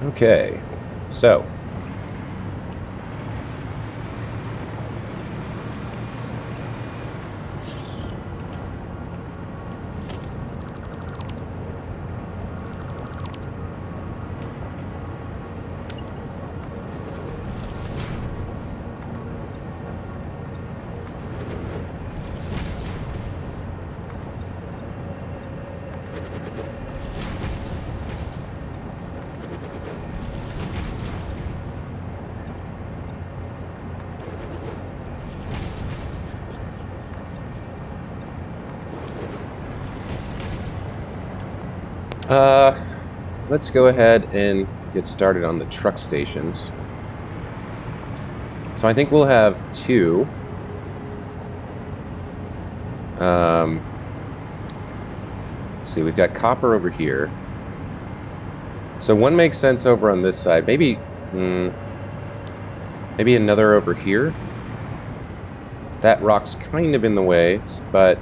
Okay, so let's go ahead and get started on the truck stations. So I think we'll have two. Let's see, we've got copper over here. So one makes sense over on this side. Maybe another over here. That rock's kind of in the way, but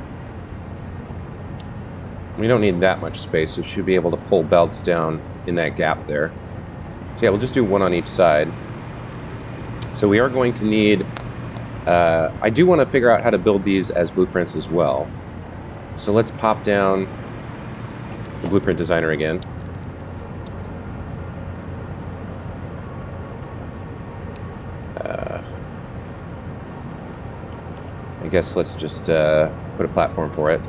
we don't need that much space, so we should be able to pull belts down in that gap there. So yeah, we'll just do one on each side. So we are going to need... I do want to figure out how to build these as blueprints as well. So let's pop down the blueprint designer again. I guess let's just put a platform for it.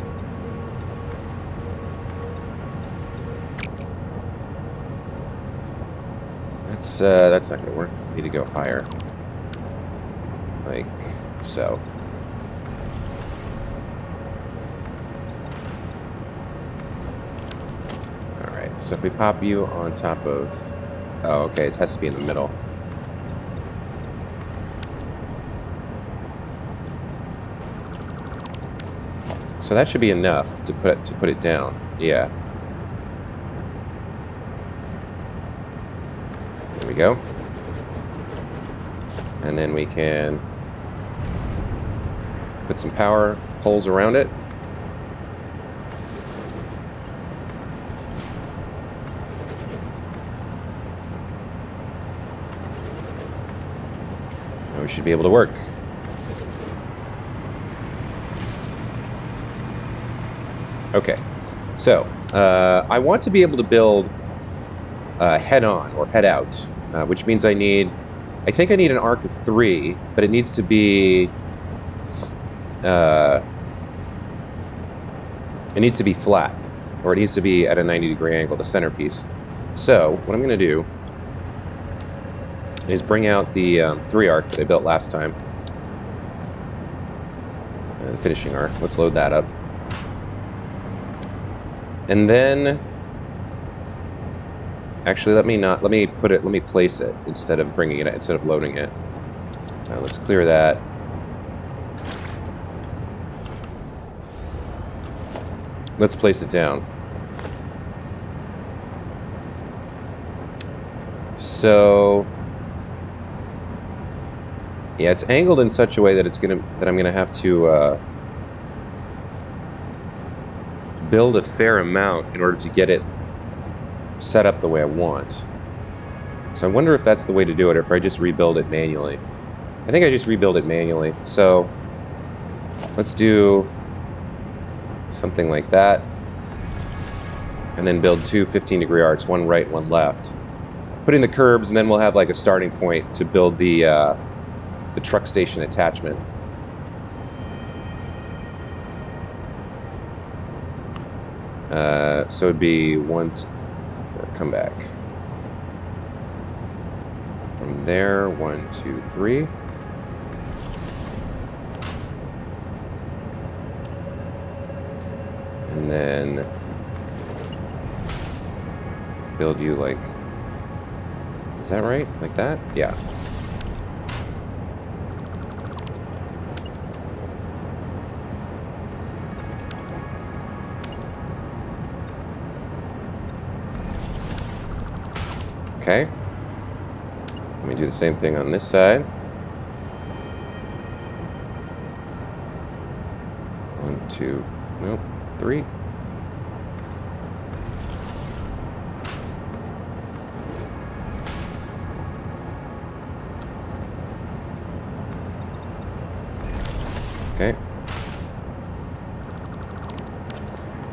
That's not going to work. We need to go higher. Like so. Alright, so if we pop you on top of... Oh, okay, it has to be in the middle. So that should be enough to put it down. Yeah. There we go. And then we can put some power poles around it. And we should be able to work. Okay, so I want to be able to build head on or head out, which means I think I need an arc of 3, but it needs to be flat, or it needs to be at a 90-degree angle, the centerpiece. So what I'm going to do is bring out the 3 arc that I built last time, the finishing arc. Let's load that up. And then, actually, let me place it instead of loading it. Let's clear that. Let's place it down. So, yeah, it's angled in such a way that I'm gonna have to build a fair amount in order to get it set up the way I want. So I wonder if that's the way to do it, or if I just rebuild it manually. I think I just rebuild it manually. So let's do something like that, and then build 2 15-degree arcs, one right, one left. Put in the curbs, and then we'll have like a starting point to build the truck station attachment. So it'd be come back. From there, 1, 2, 3. And then build you like, is that right? Like that? Yeah. Okay. Let me do the same thing on this side. 1, 2, nope, 3. Okay.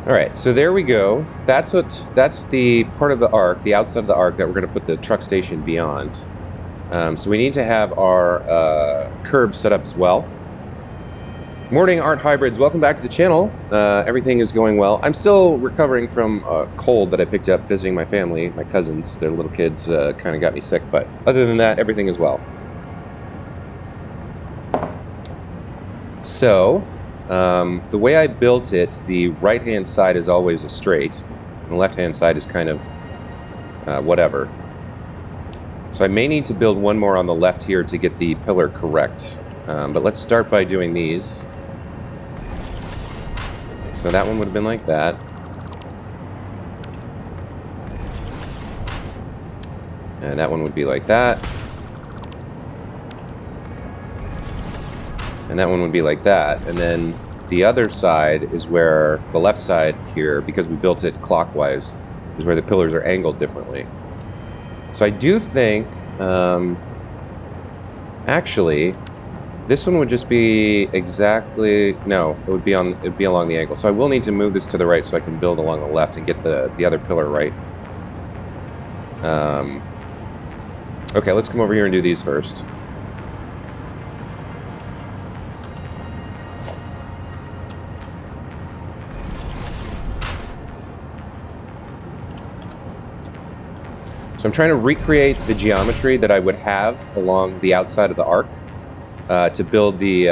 All right, so there we go. That's the part of the arc, the outside of the arc that we're going to put the truck station beyond. So we need to have our curb set up as well. Morning, Art Hybrids. Welcome back to the channel. Everything is going well. I'm still recovering from a cold that I picked up visiting my family, my cousins. Their little kids kind of got me sick, but other than that, everything is well. So, the way I built it, the right-hand side is always a straight, and the left-hand side is kind of whatever. So I may need to build one more on the left here to get the pillar correct. But let's start by doing these. So that one would have been like that. And that one would be like that. And that one would be like that. And then the other side is where the left side here, because we built it clockwise, is where the pillars are angled differently. So I do think, actually, this one would just be exactly, no, it'd be along the angle. So I will need to move this to the right so I can build along the left and get the other pillar right. Okay, let's come over here and do these first. So I'm trying to recreate the geometry that I would have along the outside of the arc. To build the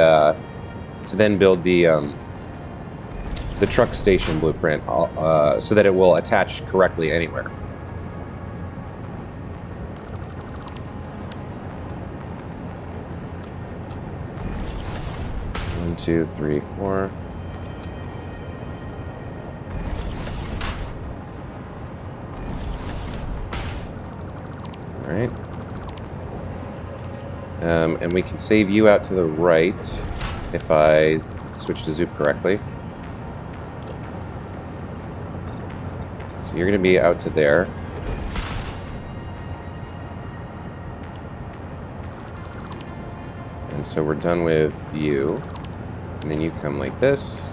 the truck station blueprint, so that it will attach correctly anywhere. One, two, three, four. All right. And we can save you out to the right if I switch to zoop correctly. So you're going to be out to there. And so we're done with you. And then you come like this.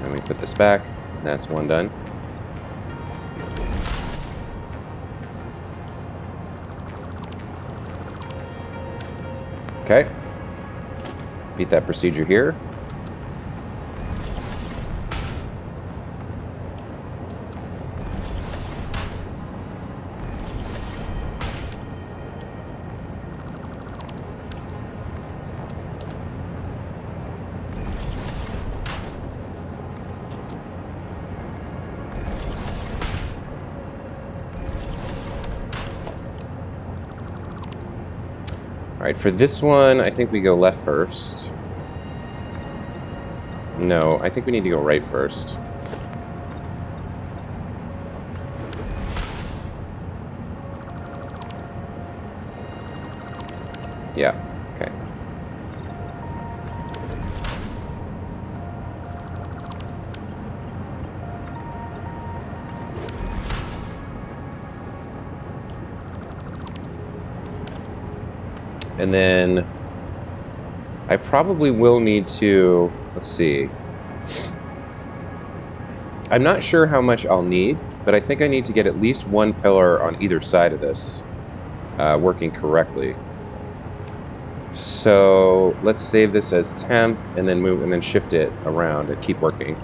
And we put this back. And that's one done. Okay, repeat that procedure here. All right, for this one, I think we go left first. No, I think we need to go right first. Yeah, okay. And then I probably will need to, let's see. I'm not sure how much I'll need, but I think I need to get at least one pillar on either side of this working correctly. So let's save this as temp and then move and then shift it around and keep working.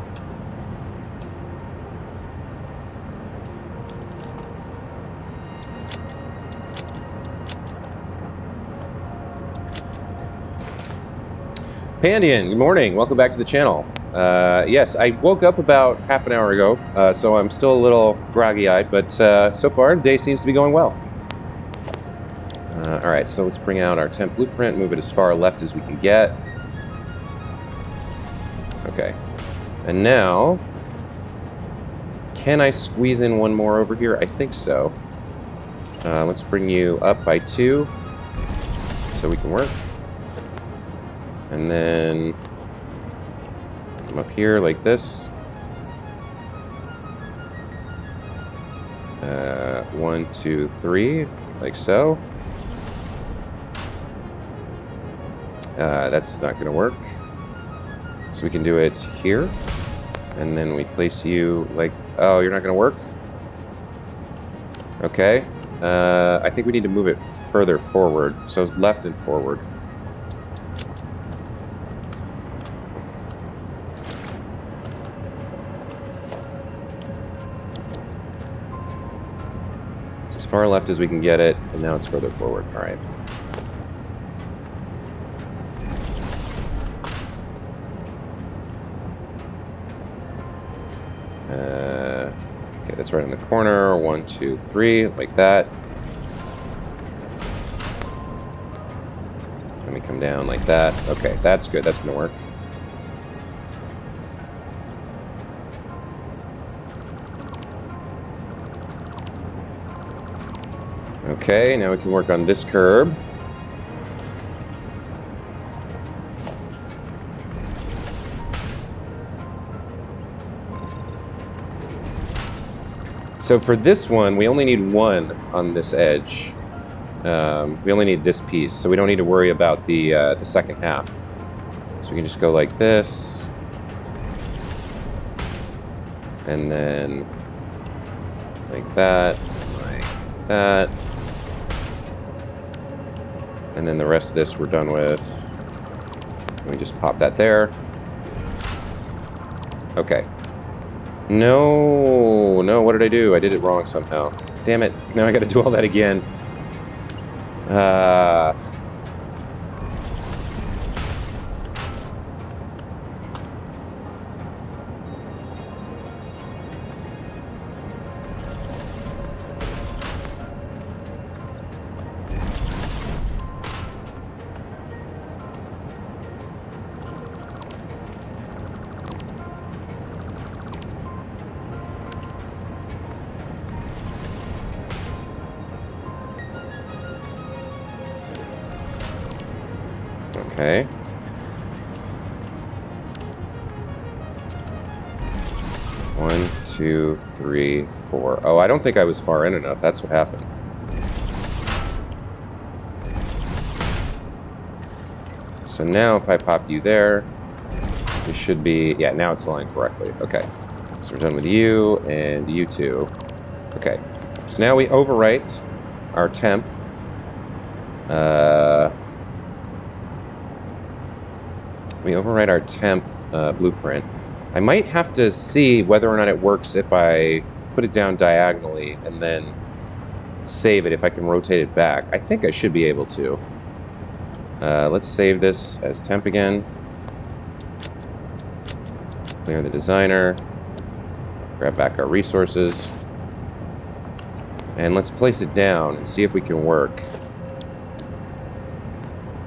Pandian, good morning. Welcome back to the channel. Yes, I woke up about half an hour ago, so I'm still a little groggy-eyed, but so far the day seems to be going well. All right, so let's bring out our temp blueprint, move it as far left as we can get. Okay, and now, can I squeeze in one more over here? I think so. Let's bring you up by 2 so we can work. And then come up here like this. 1, 2, 3, like so. That's not going to work. So we can do it here. And then we place you like... Oh, you're not going to work? Okay. I think we need to move it further forward. So left and forward. As far left as we can get it, and now it's further forward. All right. Okay, that's right in the corner. 1, 2, 3, like that. Let me come down like that. Okay, that's good. That's gonna work. Okay, now we can work on this curb. So for this one, we only need one on this edge. We only need this piece, so we don't need to worry about the second half. So we can just go like this. And then like that, like that. And then the rest of this we're done with. Let me just pop that there. Okay. No, what did I do? I did it wrong somehow. Damn it. Now I gotta do all that again. Okay. One, 2, 3, 4. Oh, I don't think I was far in enough. That's what happened. So now if I pop you there, we should be... Yeah, now it's aligned correctly. Okay. So we're done with you and you two. Okay. So now we overwrite our temp. We overwrite our temp blueprint. I might have to see whether or not it works if I put it down diagonally and then save it, if I can rotate it back. I think I should be able to. Let's save this as temp again. Clear the designer. Grab back our resources. And let's place it down and see if we can work.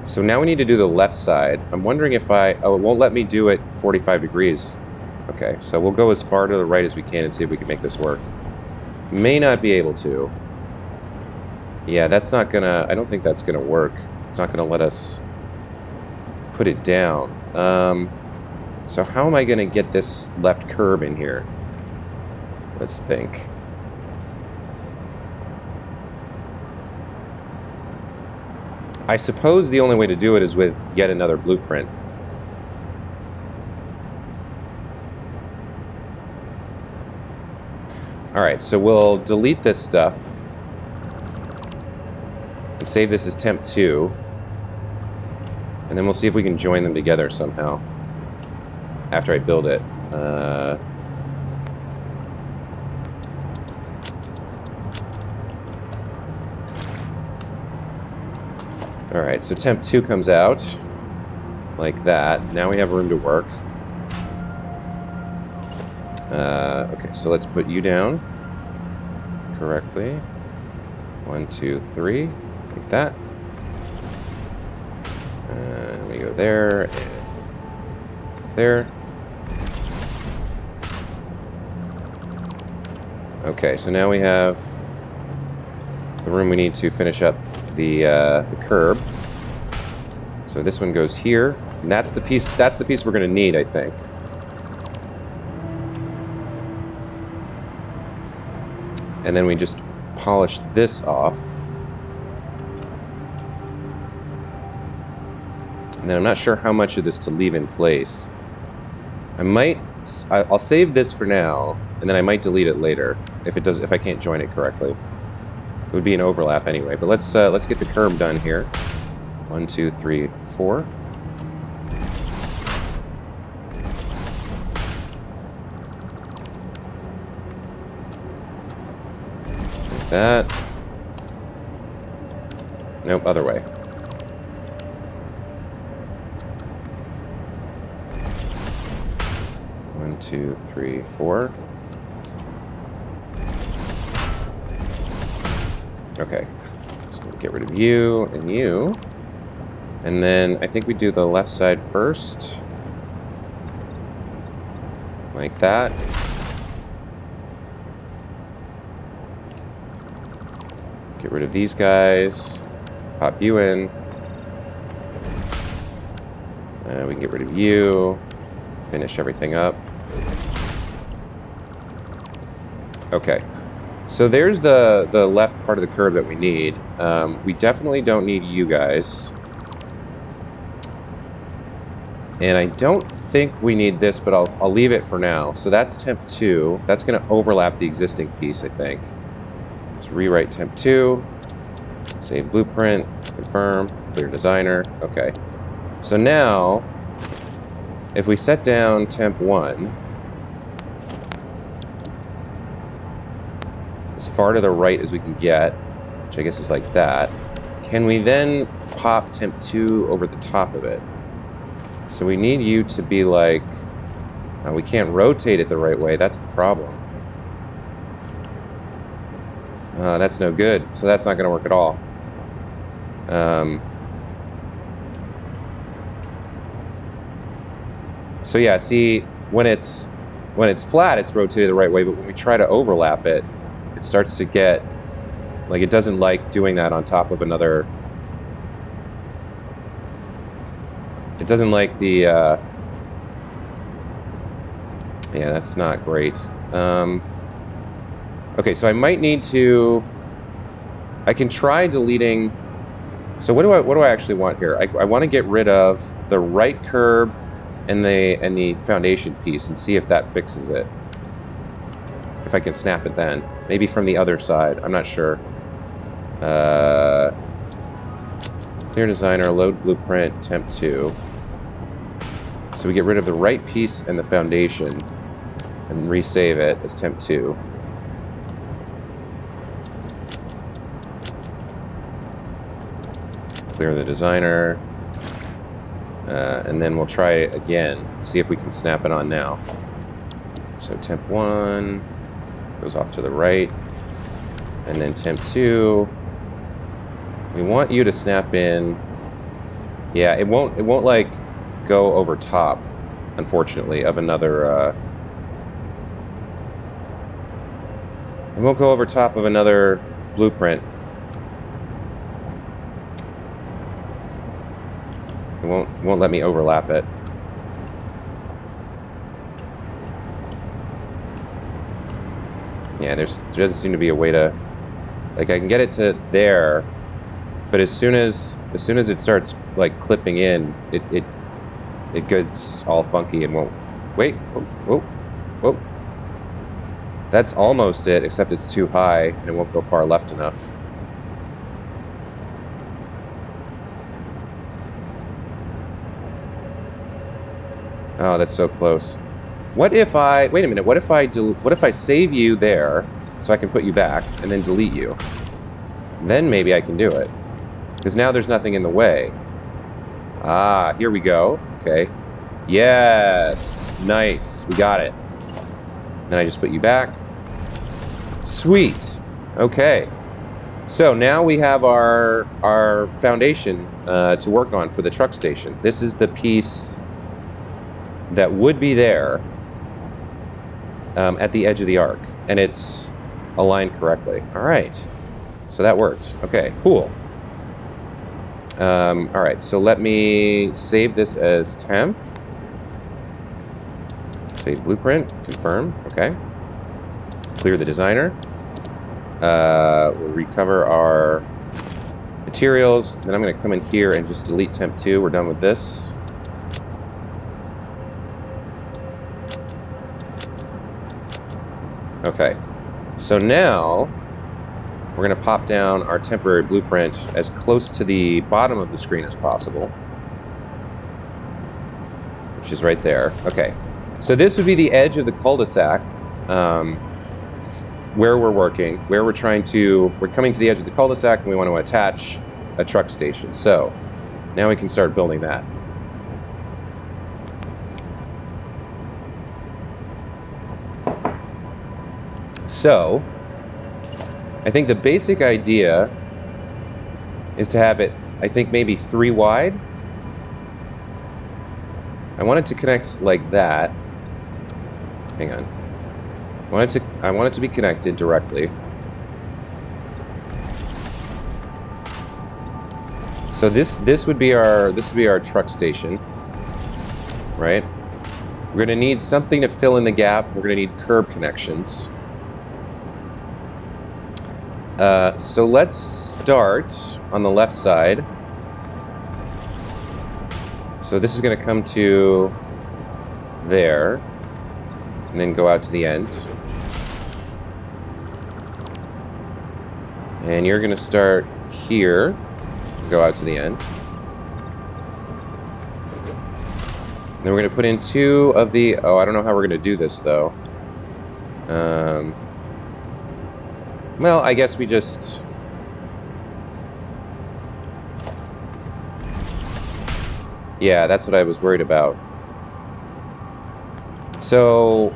So now we need to do the left side. I'm wondering if oh, it won't let me do it 45 degrees. Okay, so we'll go as far to the right as we can and see if we can make this work. May not be able to. Yeah, that's not gonna... I don't think that's gonna work. It's not gonna let us put it down. So how am I gonna get this left curb in here? Let's think. I suppose the only way to do it is with yet another blueprint. Alright, so we'll delete this stuff and save this as temp 2. And then we'll see if we can join them together somehow after I build it. Alright, so temp 2 comes out like that. Now we have room to work. Okay, so let's put you down correctly. 1, 2, 3, like that. And we go there and there. Okay, so now we have the room we need to finish up the curb. So this one goes here, and that's the piece we're going to need, I think. And then we just polish this off. And then I'm not sure how much of this to leave in place. I'll save this for now, and then I might delete it later if I can't join it correctly. It would be an overlap anyway. But let's get the curb done here. 1, 2, 3, 4. Like that. Nope, other way. One, 2, 3, 4. Okay, so we'll get rid of you and you. And then I think we do the left side first. Like that. Get rid of these guys. Pop you in. We can get rid of you. Finish everything up. Okay. So there's the left part of the curb that we need. We definitely don't need you guys. And I don't think we need this, but I'll leave it for now. So that's temp 2. That's going to overlap the existing piece, I think. Let's rewrite temp 2. Save blueprint. Confirm. Clear designer. Okay. So now, if we set down temp 1, as far to the right as we can get, which I guess is like that, can we then pop temp 2 over the top of it? So we need you to be like, we can't rotate it the right way, that's the problem. That's no good, so that's not going to work at all. So yeah, see, when it's flat, it's rotated the right way, but when we try to overlap it, it starts to get, like, it doesn't like doing that on top of another. It doesn't like the, yeah, that's not great. Okay, so I might need to, I can try deleting, so what do I actually want here? I want to get rid of the right curb and the foundation piece and see if that fixes it. If I can snap it then. Maybe from the other side, I'm not sure. Clear designer, load blueprint, temp 2. So we get rid of the right piece and the foundation and resave it as temp 2. Clear the designer. And then we'll try it again, see if we can snap it on now. So temp 1 goes off to the right, and then temp 2. We want you to snap in. Yeah, it won't like go over top, unfortunately, of another. It won't go over top of another blueprint. It won't let me overlap it. Yeah, there doesn't seem to be a way to, like, I can get it to there, but as soon as it starts like clipping in, it gets all funky and won't. Wait, whoa. That's almost it, except it's too high and it won't go far left enough. Oh, that's so close. What if I, wait a minute, what if I save you there so I can put you back and then delete you? Then maybe I can do it. Because now there's nothing in the way. Ah, here we go. Okay. Yes. Nice. We got it. Then I just put you back. Sweet. Okay. So now we have our foundation to work on for the truck station. This is the piece that would be there at the edge of the arc, and it's aligned correctly. All right, so that worked. Okay, cool. All right, so let me save this as temp. Save blueprint, confirm, okay. Clear the designer. We'll recover our Materials, then I'm going to come in here and just delete temp 2. We're done with this. Okay, so now we're going to pop down our temporary blueprint as close to the bottom of the screen as possible, which is right there. Okay, so this would be the edge of the cul-de-sac, where we're working, where we're coming to the edge of the cul-de-sac, and we want to attach a truck station. So now we can start building that. So I think the basic idea is to have it, I think, maybe 3 wide. I want it to connect like that. Hang on. I want it to be connected directly. So this would be our truck station, right? We're going to need something to fill in the gap. We're going to need curb connections. So let's start on the left side. So this is going to come to there, and then go out to the end. And you're going to start here, go out to the end. Then we're going to put in 2 of the... Oh, I don't know how we're going to do this, though. Well, I guess we just... Yeah, that's what I was worried about. So...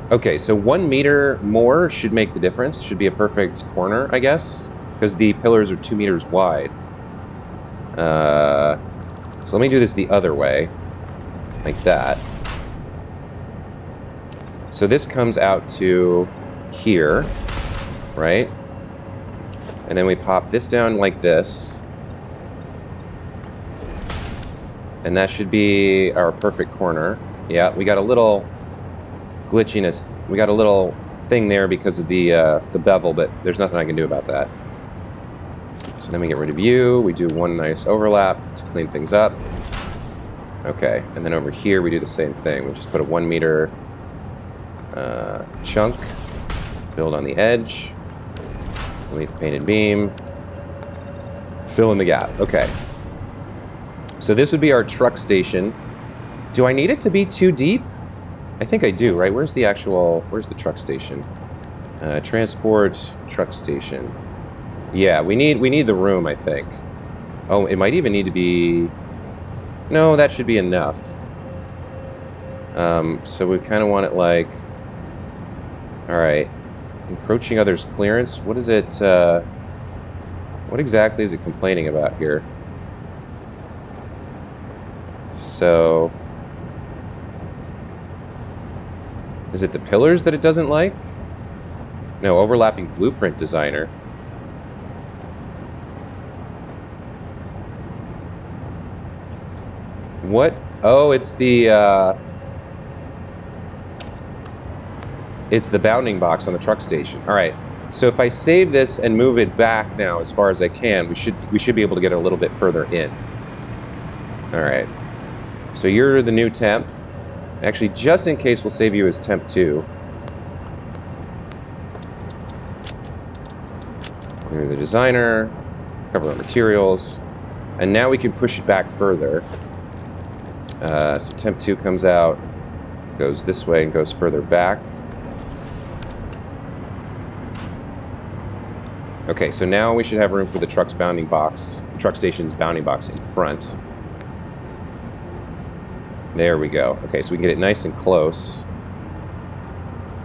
Okay, so 1 meter more should make the difference. Should be a perfect corner, I guess, because the pillars are 2 meters wide. So let me do this the other way, like that. So this comes out to here, right? And then we pop this down like this. And that should be our perfect corner. Yeah, we got a little glitchiness. We got a little thing there because of the bevel, but there's nothing I can do about that. So then we get rid of you. We do 1 nice overlap to clean things up. Okay, and then over here we do the same thing. We just put a 1 meter chunk, build on the edge, delete the painted beam, fill in the gap. Okay. So this would be our truck station. Do I need it to be too deep? I think I do, right? Where's the truck station? Transport truck station. Yeah, we need the room, I think. Oh, it might even need to be... No, that should be enough. So we kind of want it like... Alright. Encroaching others' clearance. What is it, what exactly is it complaining about here? So... Is it the pillars that it doesn't like? No, overlapping blueprint designer. What? Oh, it's the bounding box on the truck station. All right. So if I save this and move it back now as far as I can, we should be able to get a little bit further in. All right. So you're the new temp. Actually, just in case, we'll save you as temp 2. Clear the designer, cover our materials, and now we can push it back further. So temp 2 comes out, goes this way, and goes further back. Okay, so now we should have room for the truck station's bounding box in front. There we go. Okay, so we can get it nice and close.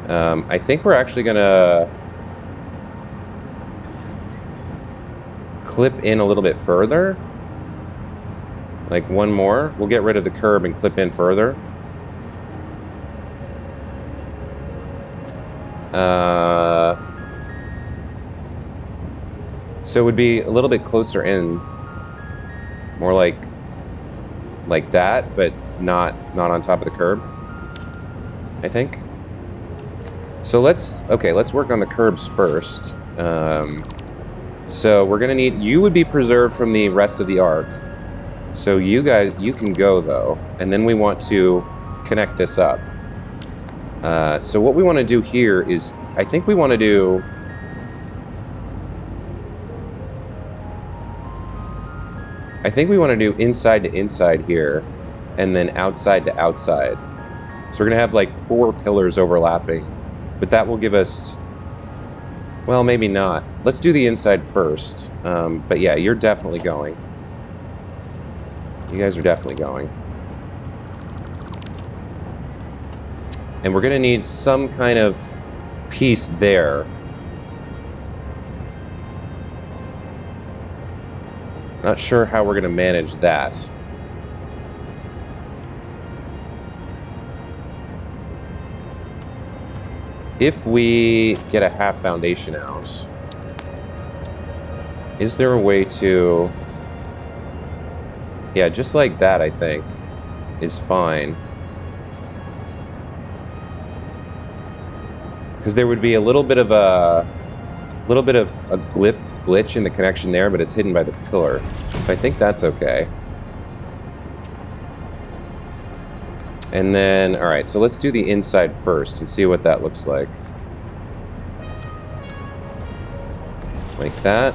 I think we're actually gonna clip in a little bit further. Like 1 more. We'll get rid of the curb and clip in further. So it would be a little bit closer in. More like that, but not on top of the curb, I think. So let's work on the curbs first. So we're gonna need, you would be preserved from the rest of the arc. So you guys, you can go though, and then we want to connect this up. So what we want to do here is, I think we want to do, inside to inside here, and then outside to outside. So we're gonna have like 4 pillars overlapping, but that will give us, well, maybe not. Let's do the inside first. But yeah, you're definitely going. You guys are definitely going. And we're gonna need some kind of piece there. Not sure how we're gonna manage that. If we get a half foundation out, is there a way to... Yeah, just like that, I think, is fine. Because there would be a little bit of a glitch in the connection there, but it's hidden by the pillar. So I think that's okay. And then, all right, so let's do the inside first and see what that looks like. Like that.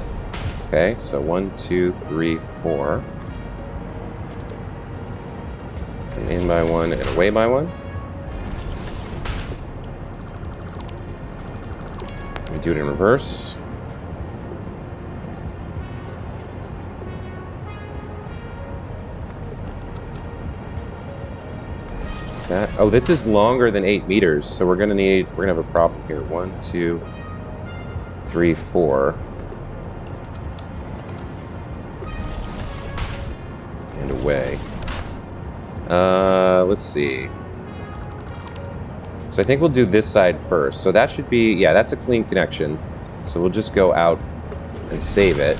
Okay, so 1, 2, 3, 4. And in by 1 and away by 1. Let me do it in reverse. That, oh, this is longer than 8 meters, so we're gonna have a problem here. 1, 2, 3, 4. And away. Let's see. So I think we'll do this side first. So that should be, yeah, that's a clean connection. So we'll just go out and save it.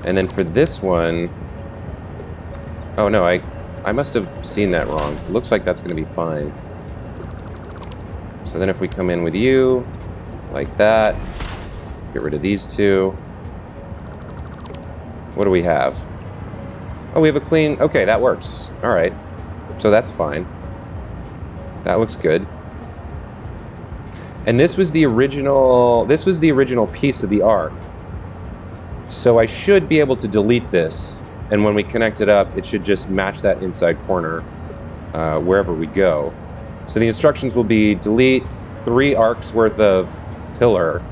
And then for this one, oh no, I must have seen that wrong. It looks like that's going to be fine. So then if we come in with you, like that, get rid of these two. What do we have? Oh, we have a clean, okay, that works. All right, so that's fine. That looks good. And this was the original piece of the arc. So I should be able to delete this, and when we connect it up, it should just match that inside corner wherever we go. So the instructions will be delete 3 arcs worth of pillar,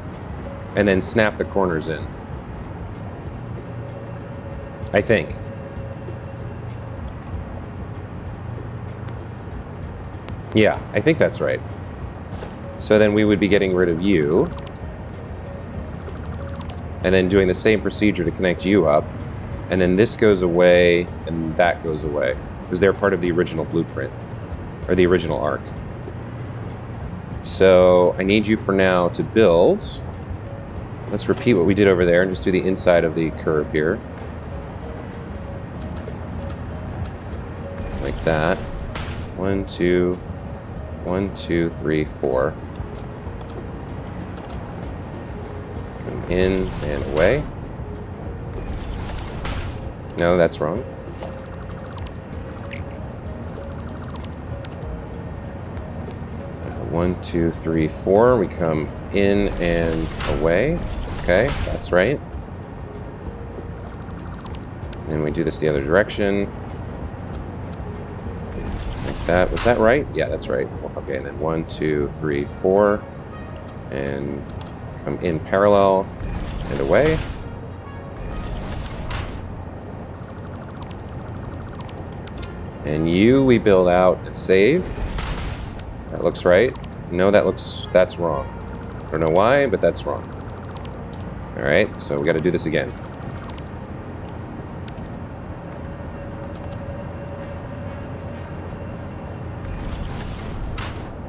and then snap the corners in. I think. Yeah, I think that's right. So then we would be getting rid of you, and then doing the same procedure to connect you up. And then this goes away, and that goes away, because they're part of the original blueprint, or the original arc. So I need you for now to build. Let's repeat what we did over there and just do the inside of the curve here. Like that. 1, 2, 1, 2, 3, 4. Come in and away. No, that's wrong. 1, 2, 3, 4. We come in and away. Okay, that's right. And we do this the other direction. Like that. Was that right? Yeah, that's right. Okay, and then 1, 2, 3, 4. And come in parallel and away. And we build out and save. That looks right. No, that's wrong. I don't know why, but that's wrong. All right, so we got to do this again.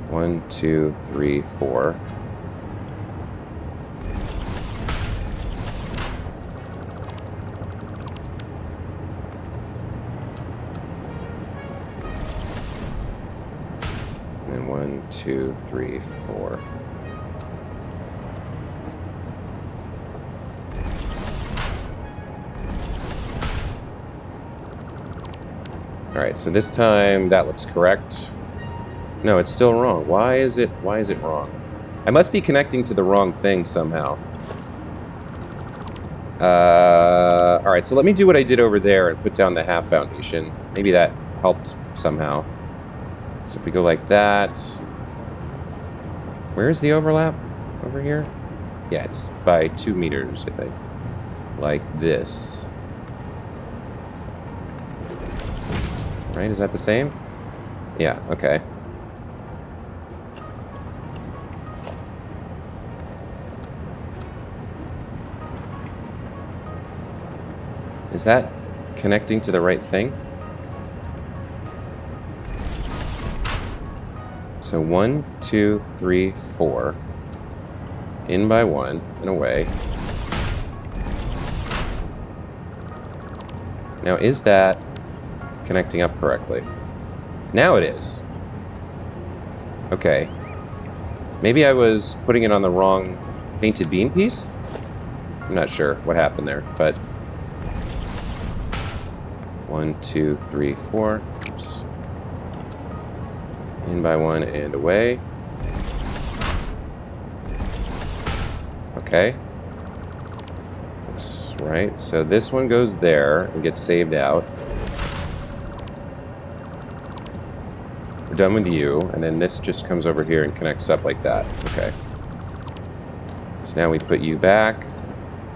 One, 2, 3, 4. And 1, 2, 3, 4. All right, so this time that looks correct. No, it's still wrong. Why is it wrong? I must be connecting to the wrong thing somehow. All right, so let me do what I did over there and put down the half foundation. Maybe that helped somehow. So if we go like that, where is the overlap? Over here? Yeah, it's by 2 meters, I think. Like this. Right, is that the same? Yeah, okay. Is that connecting to the right thing? So 1, 2, 3, 4. In by 1 and away. Now, is that connecting up correctly? Now it is. Okay. Maybe I was putting it on the wrong painted beam piece? I'm not sure what happened there, but 1, 2, 3, 4. Oops. In by 1 and away. Okay. Looks right. So this one goes there and gets saved out. We're done with you, and then this just comes over here and connects up like that. Okay. So now we put you back,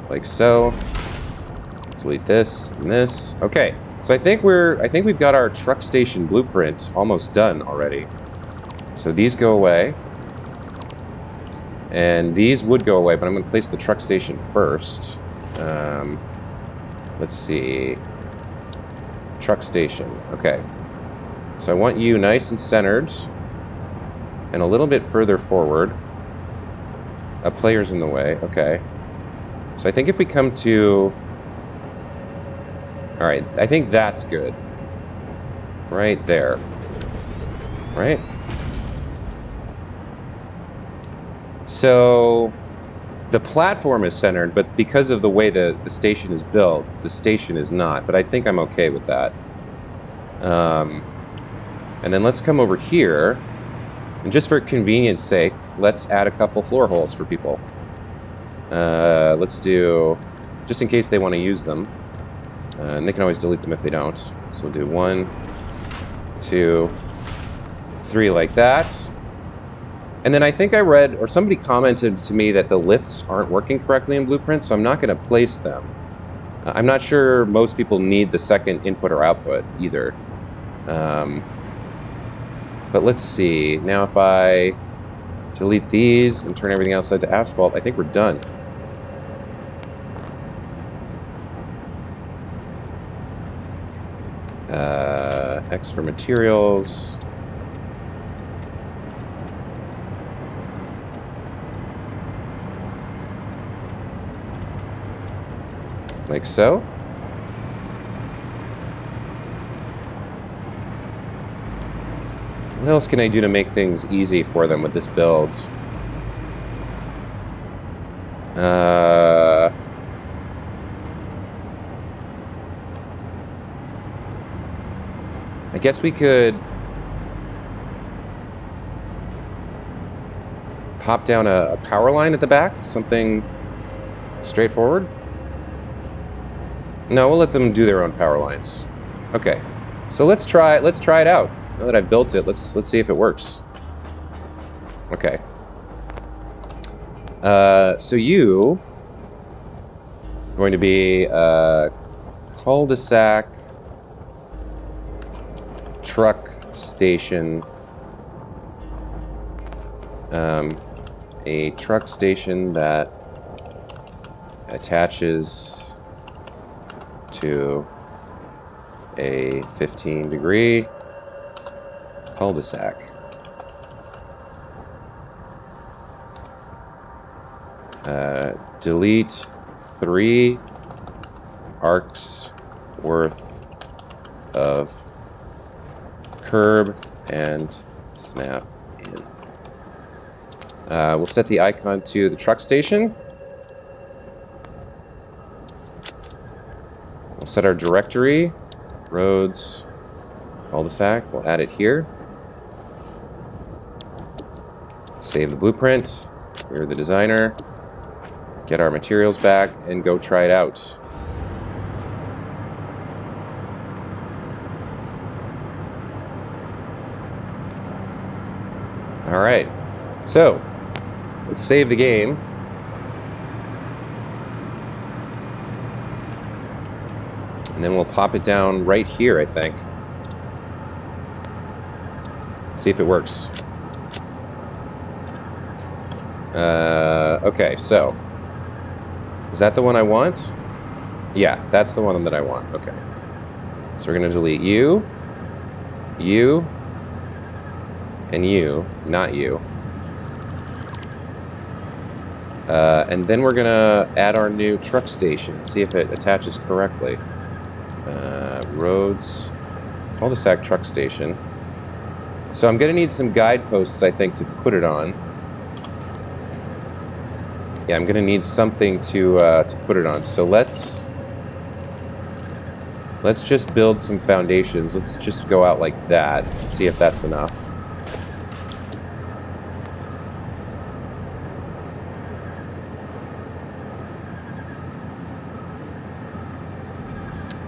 like so. Delete this and this. Okay. So I think we've got our truck station blueprint almost done already. So these go away. And these would go away, but I'm going to place the truck station first. Let's see. Truck station. Okay. So I want you nice and centered. And a little bit further forward. A player's in the way. Okay. So I think if we come to... Alright, I think that's good. Right there. Right? So, the platform is centered, but because of the way the station is built, the station is not. But I think I'm okay with that. And then let's come over here. And just for convenience sake, let's add a couple floor holes for people. Let's do... Just in case they want to use them. And they can always delete them if they don't. So we'll do 1, 2, 3 like that. And then I think I read, or somebody commented to me that the lifts aren't working correctly in Blueprint, so I'm not going to place them. I'm not sure most people need the second input or output either. But let's see. Now if I delete these and turn everything outside to asphalt, I think we're done. X for materials. Like so. What else can I do to make things easy for them with this build? I guess we could pop down a power line at the back, something straightforward. No, we'll let them do their own power lines. Okay, so let's try it out. Now that I've built it, let's see if it works. Okay. So you are going to be a cul-de-sac truck station. A truck station that attaches to a 15-degree cul-de-sac. Delete 3 arcs worth of curb and snap in. We'll set the icon to the truck station. We'll set our directory, roads, Cul-de-sac, we'll add it here. Save the blueprint. We're the designer. Get our materials back and go try it out. All right, so let's save the game. And then we'll pop it down right here, I think. See if it works. Okay, so is that the one I want? Yeah, that's the one that I want. Okay. So we're going to delete you, you, and you, not you. And then we're going to add our new truck station, see if it attaches correctly. Roads, cul-de-sac truck station. So I'm going to need some guideposts, I think, to put it on. Yeah, I'm going to need something to put it on. So let's just build some foundations. Let's just go out like that. See if that's enough.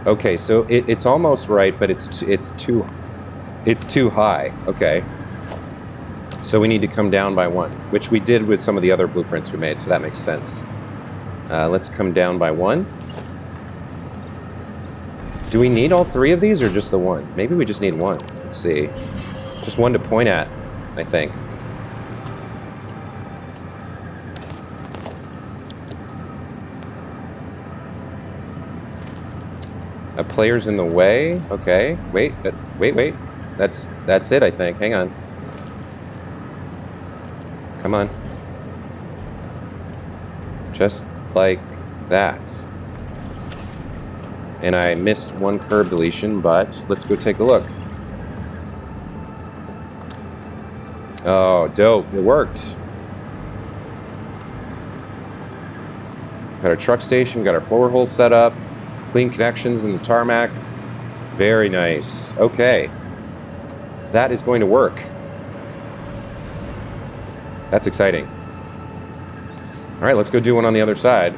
Okay, so it's almost right, but it's too high. Okay. So we need to come down by one, which we did with some of the other blueprints we made, so that makes sense. Let's come down by one. Do we need all three of these or just the one? Maybe we just need one. Let's see. Just one to point at, I think. A player's in the way. Okay. Wait. Wait. That's it, I think. Hang on. Come on. Just like that. And I missed one curb deletion, but let's go take a look. Oh, dope. It worked. Got our truck station, got our floor hole set up, clean connections in the tarmac. Very nice. Okay. That is going to work. That's exciting. All right, let's go do one on the other side.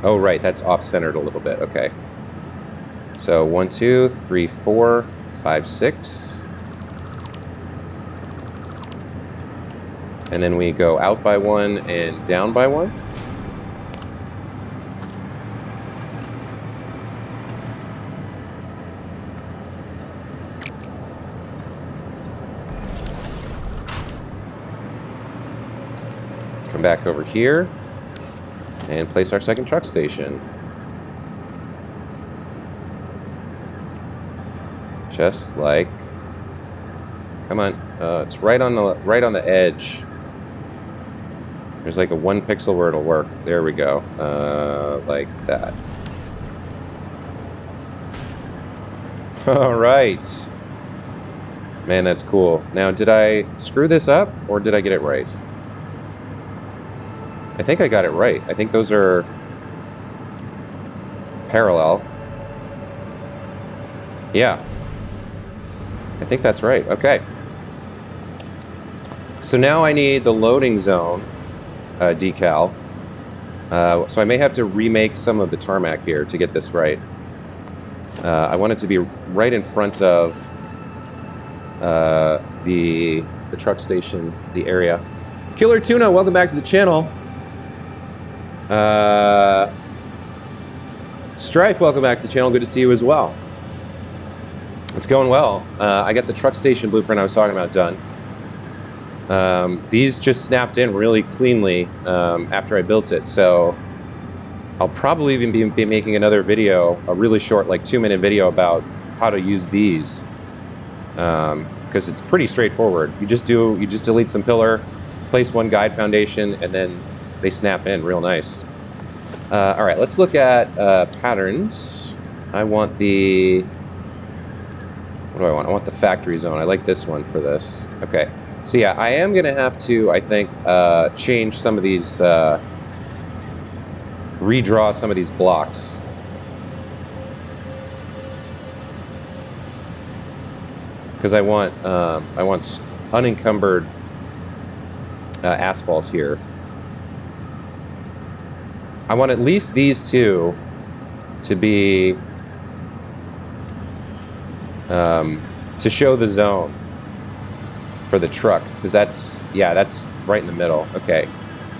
Oh, right, that's off-centered a little bit. Okay. So 1, 2, 3, 4, 5, 6. And then we go out by one and down by one. Come back over here and place our second truck station. Just like, come on, it's right on the edge. There's like a 1 pixel where it'll work. There we go, like that. All right, man, that's cool. Now, did I screw this up or did I get it right? I think I got it right. I think those are parallel. Yeah. I think that's right. Okay. So now I need the loading zone decal. So I may have to remake some of the tarmac here to get this right. I want it to be right in front of the truck station, the area. Killer Tuna, welcome back to the channel. Strife, welcome back to the channel. Good to see you as well. It's going well. I got the truck station blueprint I was talking about done. These just snapped in really cleanly after I built it, so I'll probably even be making another video, a really short, like 2-minute video about how to use these, because it's pretty straightforward. You just delete some pillar, place one guide foundation, and then they snap in real nice. All right, let's look at patterns. I want the... What do I want? I want the factory zone. I like this one for this. Okay. So yeah, I am going to have to, I think, change some of these redraw some of these blocks. Because I want unencumbered asphalt here. I want at least these two to be to show the zone for the truck, because that's right in the middle. Okay,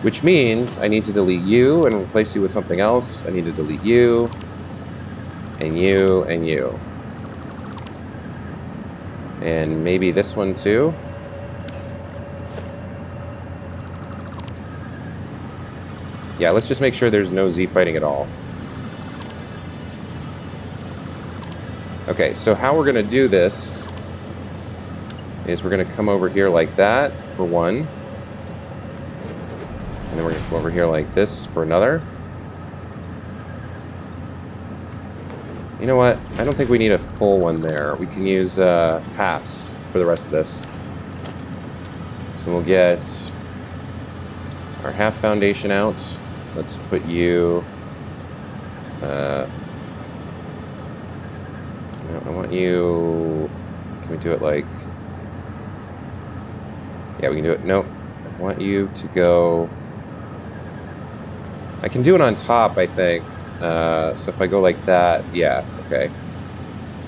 which means I need to delete you and replace you with something else. I need to delete you and you and you. And maybe this one too. Yeah, let's just make sure there's no Z fighting at all. Okay, so how we're gonna do this is we're gonna come over here like that for one. And then we're gonna come over here like this for another. You know what? I don't think we need a full one there. We can use halves for the rest of this. So we'll get our half foundation out. Let's put you... I want you... Can we do it like... Yeah, we can do it. Nope. I want you to go... I can do it on top, I think. So if I go like that, yeah, okay.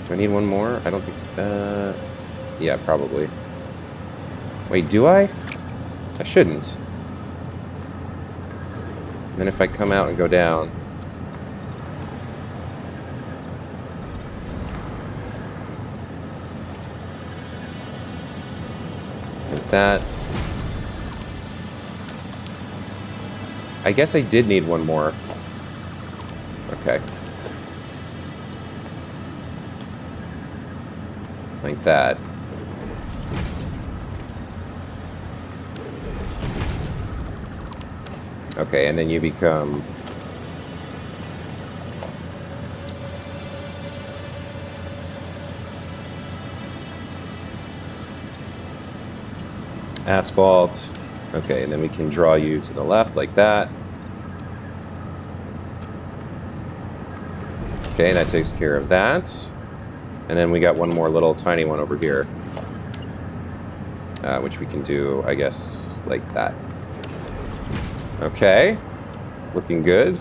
Do I need one more? I don't think... yeah, probably. Wait, do I? I shouldn't. And then if I come out and go down... like that. I guess I did need one more. Okay. Like that. Okay, and then you become... asphalt. Okay, and then we can draw you to the left like that. Okay, that takes care of that. And then we got one more little tiny one over here. Which we can do, I guess, like that. Okay. Looking good.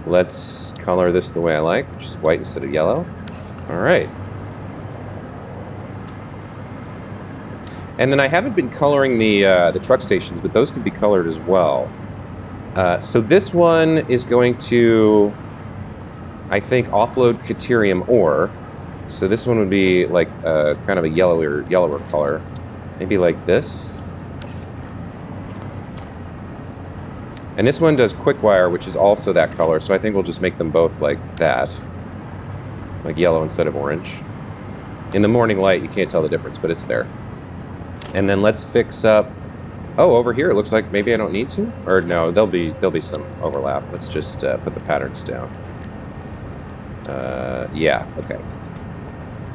Let's color this the way I like, which is white instead of yellow. All right. And then I haven't been coloring the truck stations, but those could be colored as well. So this one is going to, I think, offload Caterium ore. So this one would be like kind of a yellower color. Maybe like this. And this one does quick wire, which is also that color. So I think we'll just make them both like that. Like yellow instead of orange. In the morning light, you can't tell the difference, but it's there. And then let's fix up... Oh, over here, it looks like maybe I don't need to? Or no, there'll be some overlap. Let's just put the patterns down. Yeah, okay.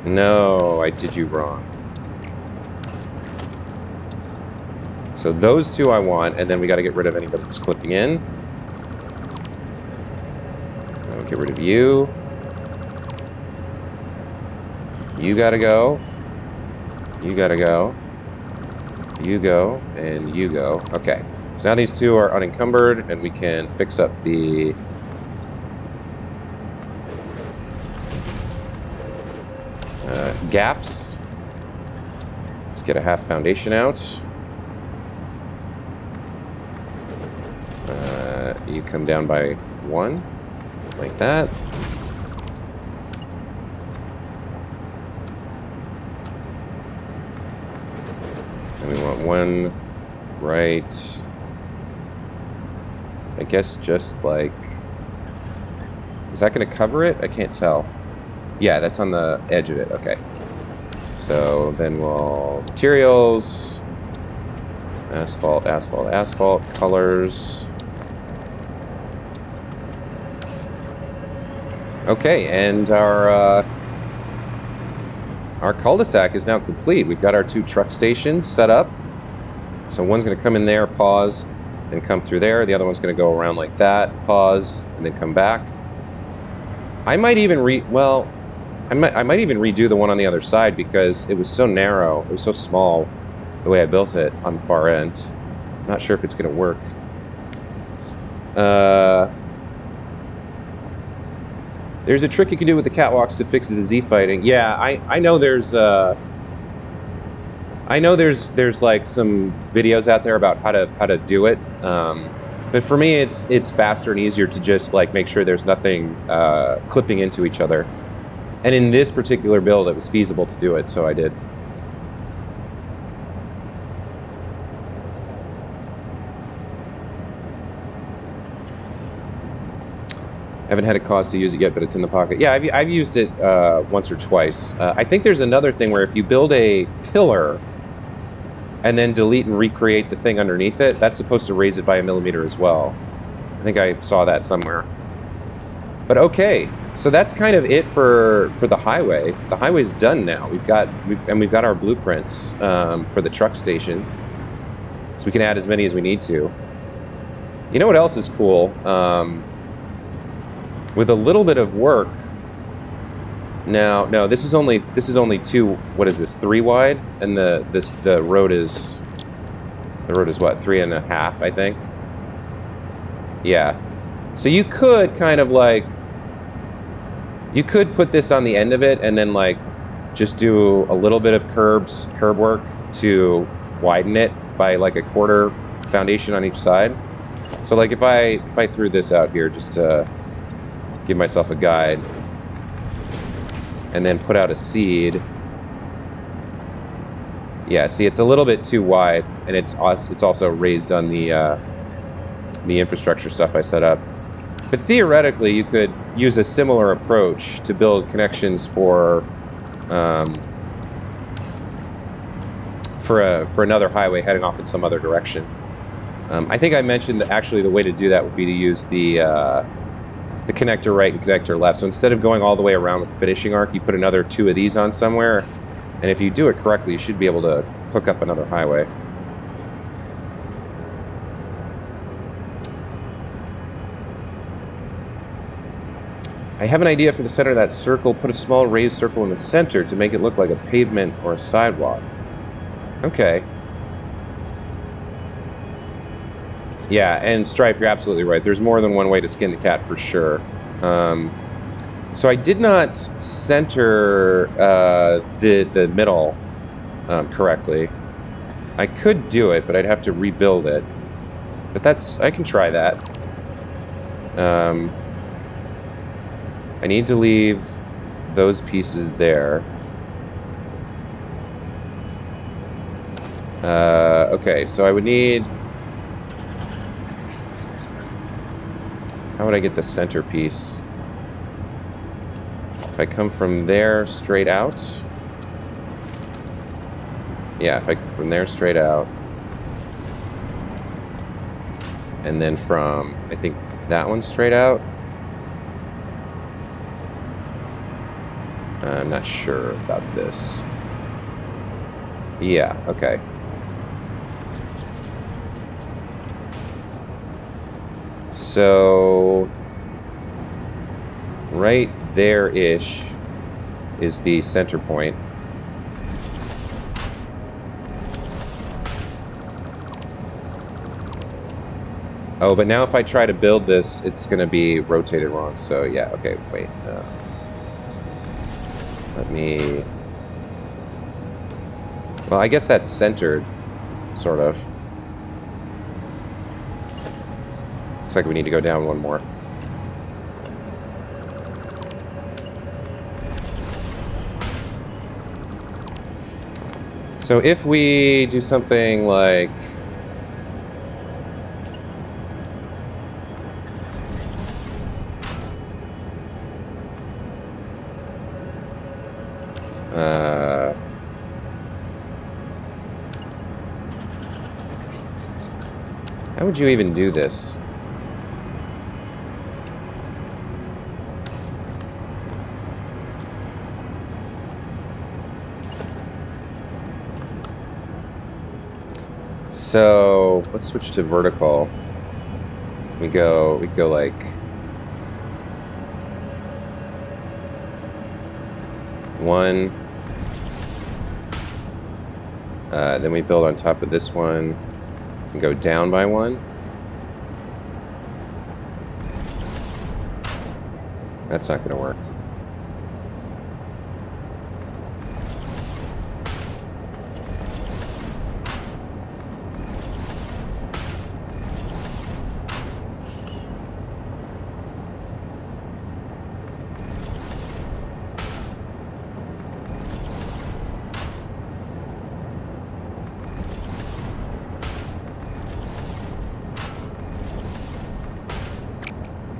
No, I did you wrong. So those two I want, and then we got to get rid of anybody that's clipping in. I'll get rid of you. You gotta go. You gotta go. You go, and you go. Okay, so now these two are unencumbered, and we can fix up the... gaps. Let's get a half foundation out. You come down by one, like that. And we want one right, I guess just like, is that going to cover it? I can't tell. Yeah, that's on the edge of it. Okay. So then we'll materials, asphalt, asphalt, asphalt, colors. Okay, and our cul-de-sac is now complete. We've got our two truck stations set up. So one's going to come in there, pause, and come through there. The other one's going to go around like that, pause, and then come back. I might even I might even redo the one on the other side because it was so narrow, it was so small the way I built it on the far end. I'm not sure if it's going to work. There's a trick you can do with the catwalks to fix the Z fighting. Yeah, I know there's like some videos out there about how to do it. But for me, it's faster and easier to just like make sure there's nothing clipping into each other. And in this particular build, it was feasible to do it, so I did. I haven't had a cause to use it yet, but it's in the pocket. Yeah, I've used it once or twice. I think there's another thing where if you build a pillar and then delete and recreate the thing underneath it, that's supposed to raise it by 1 millimeter as well. I think I saw that somewhere. But okay, so that's kind of it for the highway. The highway's done now. We've got our blueprints for the truck station, so we can add as many as we need to. You know what else is cool? With a little bit of work. No, this is only 2. What is this? 3 wide, and the road is what, 3.5, I think. Yeah. So you could kind of like, you could put this on the end of it and then like just do a little bit of curb work to widen it by like a 1/4 foundation on each side. So like if I threw this out here just to give myself a guide and then put out a seed. Yeah, see, it's a little bit too wide, and it's also raised on the infrastructure stuff I set up. But theoretically, you could use a similar approach to build connections for another highway heading off in some other direction. I think I mentioned that actually the way to do that would be to use the connector right and connector left. So instead of going all the way around with the finishing arc, you put another 2 of these on somewhere, and if you do it correctly, you should be able to hook up another highway. I have an idea for the center of that circle. Put a small raised circle in the center to make it look like a pavement or a sidewalk. Okay. Yeah, and Strife, you're absolutely right. There's more than one way to skin the cat for sure. So I did not center the middle correctly. I could do it, but I'd have to rebuild it. But I can try that. I need to leave those pieces there. Okay, so I would need... How would I get the centerpiece? If I come from there straight out? Yeah, if I come from there straight out. And then from, I think, that one straight out? I'm not sure about this. Yeah, okay. So, right there-ish is the center point. Oh, but now if I try to build this, it's going to be rotated wrong. So, yeah, okay, wait. Let me... Well, I guess that's centered, sort of. Looks like we need to go down one more. So if we do something like... how would you even do this? So let's switch to vertical. We go like one. Then we build on top of this one and go down by one. That's not going to work.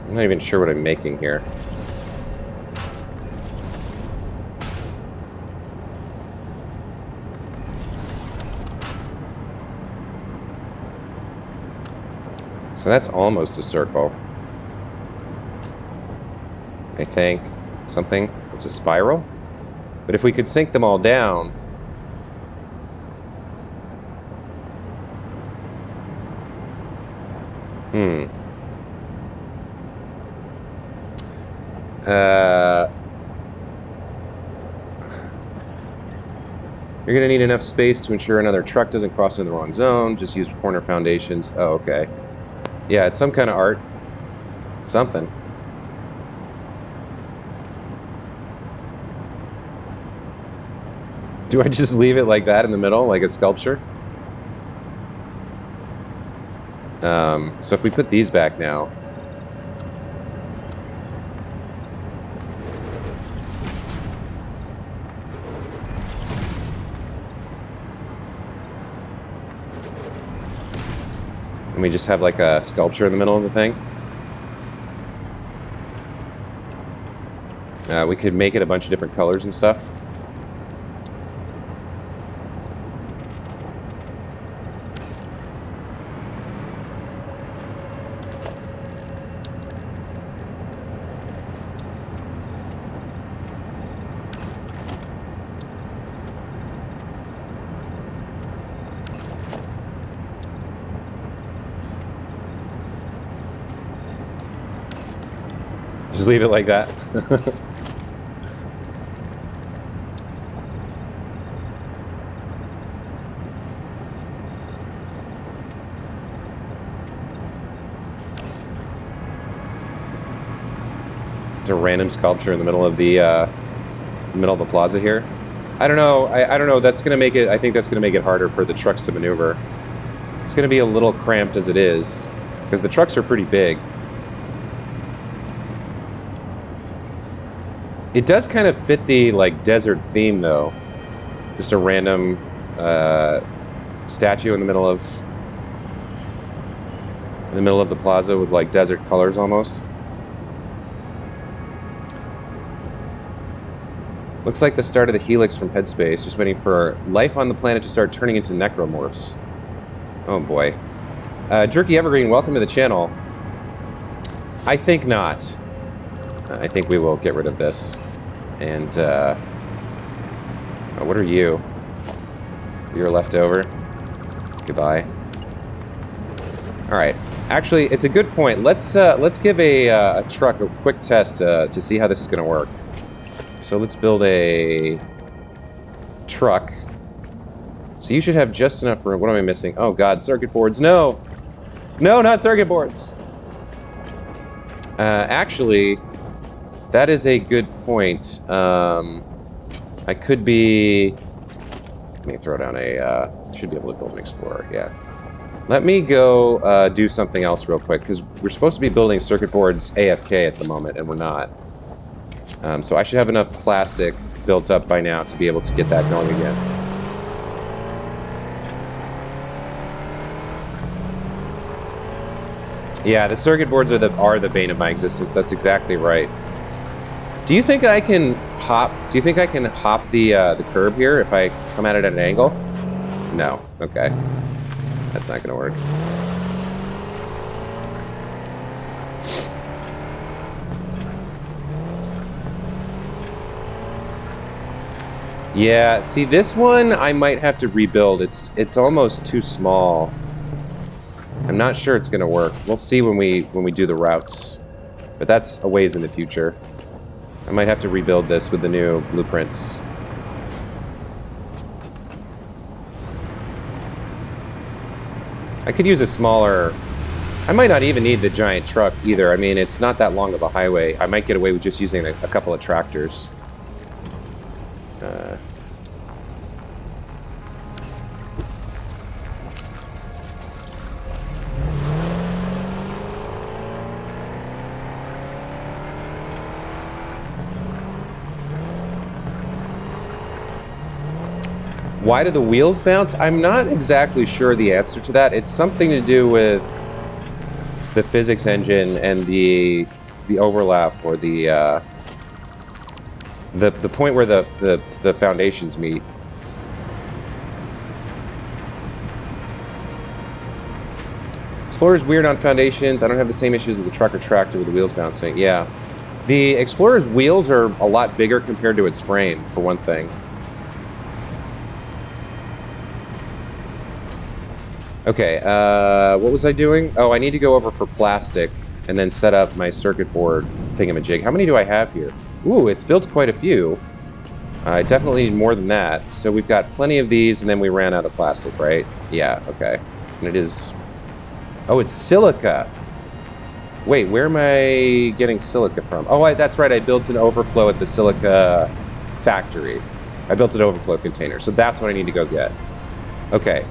I'm not even sure what I'm making here. So that's almost a circle. I think. Something. It's a spiral. But if we could sink them all down... You're going to need enough space to ensure another truck doesn't cross into the wrong zone. Just use corner foundations. Oh, okay. Yeah, it's some kind of art. Something. Do I just leave it like that in the middle, like a sculpture? So if we put these back now... and we just have like a sculpture in the middle of the thing. We could make it a bunch of different colors and stuff. Just leave it like that. It's a random sculpture in the middle of the plaza here. I don't know. I don't know. That's gonna make it. I think that's gonna make it harder for the trucks to maneuver. It's gonna be a little cramped as it is because the trucks are pretty big. It does kind of fit the like desert theme though. Just a random statue in the middle of the plaza with like desert colors almost. Looks like the start of the helix from Headspace, just waiting for life on the planet to start turning into necromorphs. Oh boy. Jerky Evergreen, welcome to the channel. I think not. I think we will get rid of this. And, oh, what are you? You're left over. Goodbye. Alright. Actually, it's a good point. Let's give a truck a quick test to see how this is going to work. So let's build a truck. So you should have just enough room. What am I missing? Oh god, circuit boards. No! No, not circuit boards! Actually... that is a good point. I could be... let me throw down a... should be able to build an Explorer, yeah. Let me go do something else real quick, because we're supposed to be building circuit boards AFK at the moment, and we're not. So I should have enough plastic built up by now to be able to get that going again. Yeah, the circuit boards are the bane of my existence. That's exactly right. Do you think I can hop? Do you think I can hop the curb here if I come at it at an angle? No. Okay. That's not gonna work. Yeah. See, this one I might have to rebuild. It's almost too small. I'm not sure it's going to work. We'll see when we do the routes. But that's a ways in the future. I might have to rebuild this with the new blueprints. I could use a smaller... I might not even need the giant truck either. I mean, it's not that long of a highway. I might get away with just using a couple of tractors. Why do the wheels bounce? I'm not exactly sure the answer to that. It's something to do with the physics engine and the overlap, or the point where the foundations meet. Explorer's weird on foundations. I don't have the same issues with the truck or tractor with the wheels bouncing. Yeah. The Explorer's wheels are a lot bigger compared to its frame, for one thing. Okay, what was I doing? Oh, I need to go over for plastic and then set up my circuit board thingamajig. How many do I have here? Ooh, it's built quite a few. I definitely need more than that. So we've got plenty of these, and then we ran out of plastic, right? Yeah, okay. And it is... Oh, it's silica. Wait, where am I getting silica from? Oh, that's right. I built an overflow at the silica factory. I built an overflow container, so that's what I need to go get. Okay,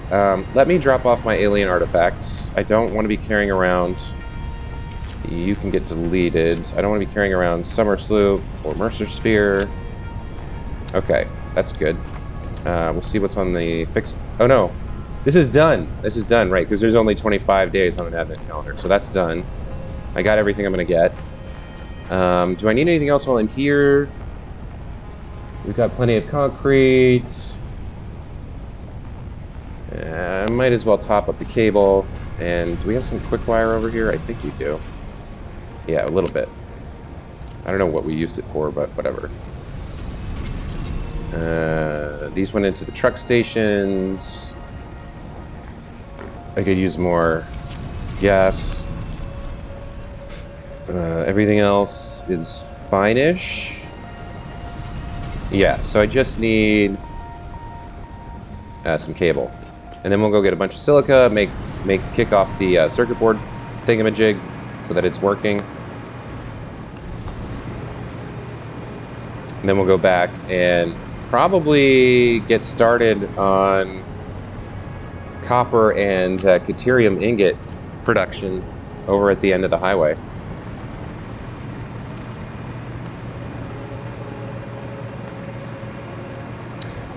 let me drop off my alien artifacts. I don't want to be carrying around... You can get deleted. I don't want to be carrying around Summer Sloop or Mercer Sphere. Okay, that's good. We'll see what's on the fix... Oh, no. This is done. This is done, right, because there's only 25 days on an advent calendar, so that's done. I got everything I'm going to get. Do I need anything else while I'm here? We've got plenty of concrete... I might as well top up the cable. And do we have some quick wire over here? I think we do. Yeah, a little bit. I don't know what we used it for, but whatever. These went into the truck stations. I could use more gas. Everything else is fine-ish. Yeah, so I just need some cable. And then we'll go get a bunch of silica, kick off the circuit board thingamajig so that it's working. And then we'll go back and probably get started on copper and Caterium ingot production over at the end of the highway.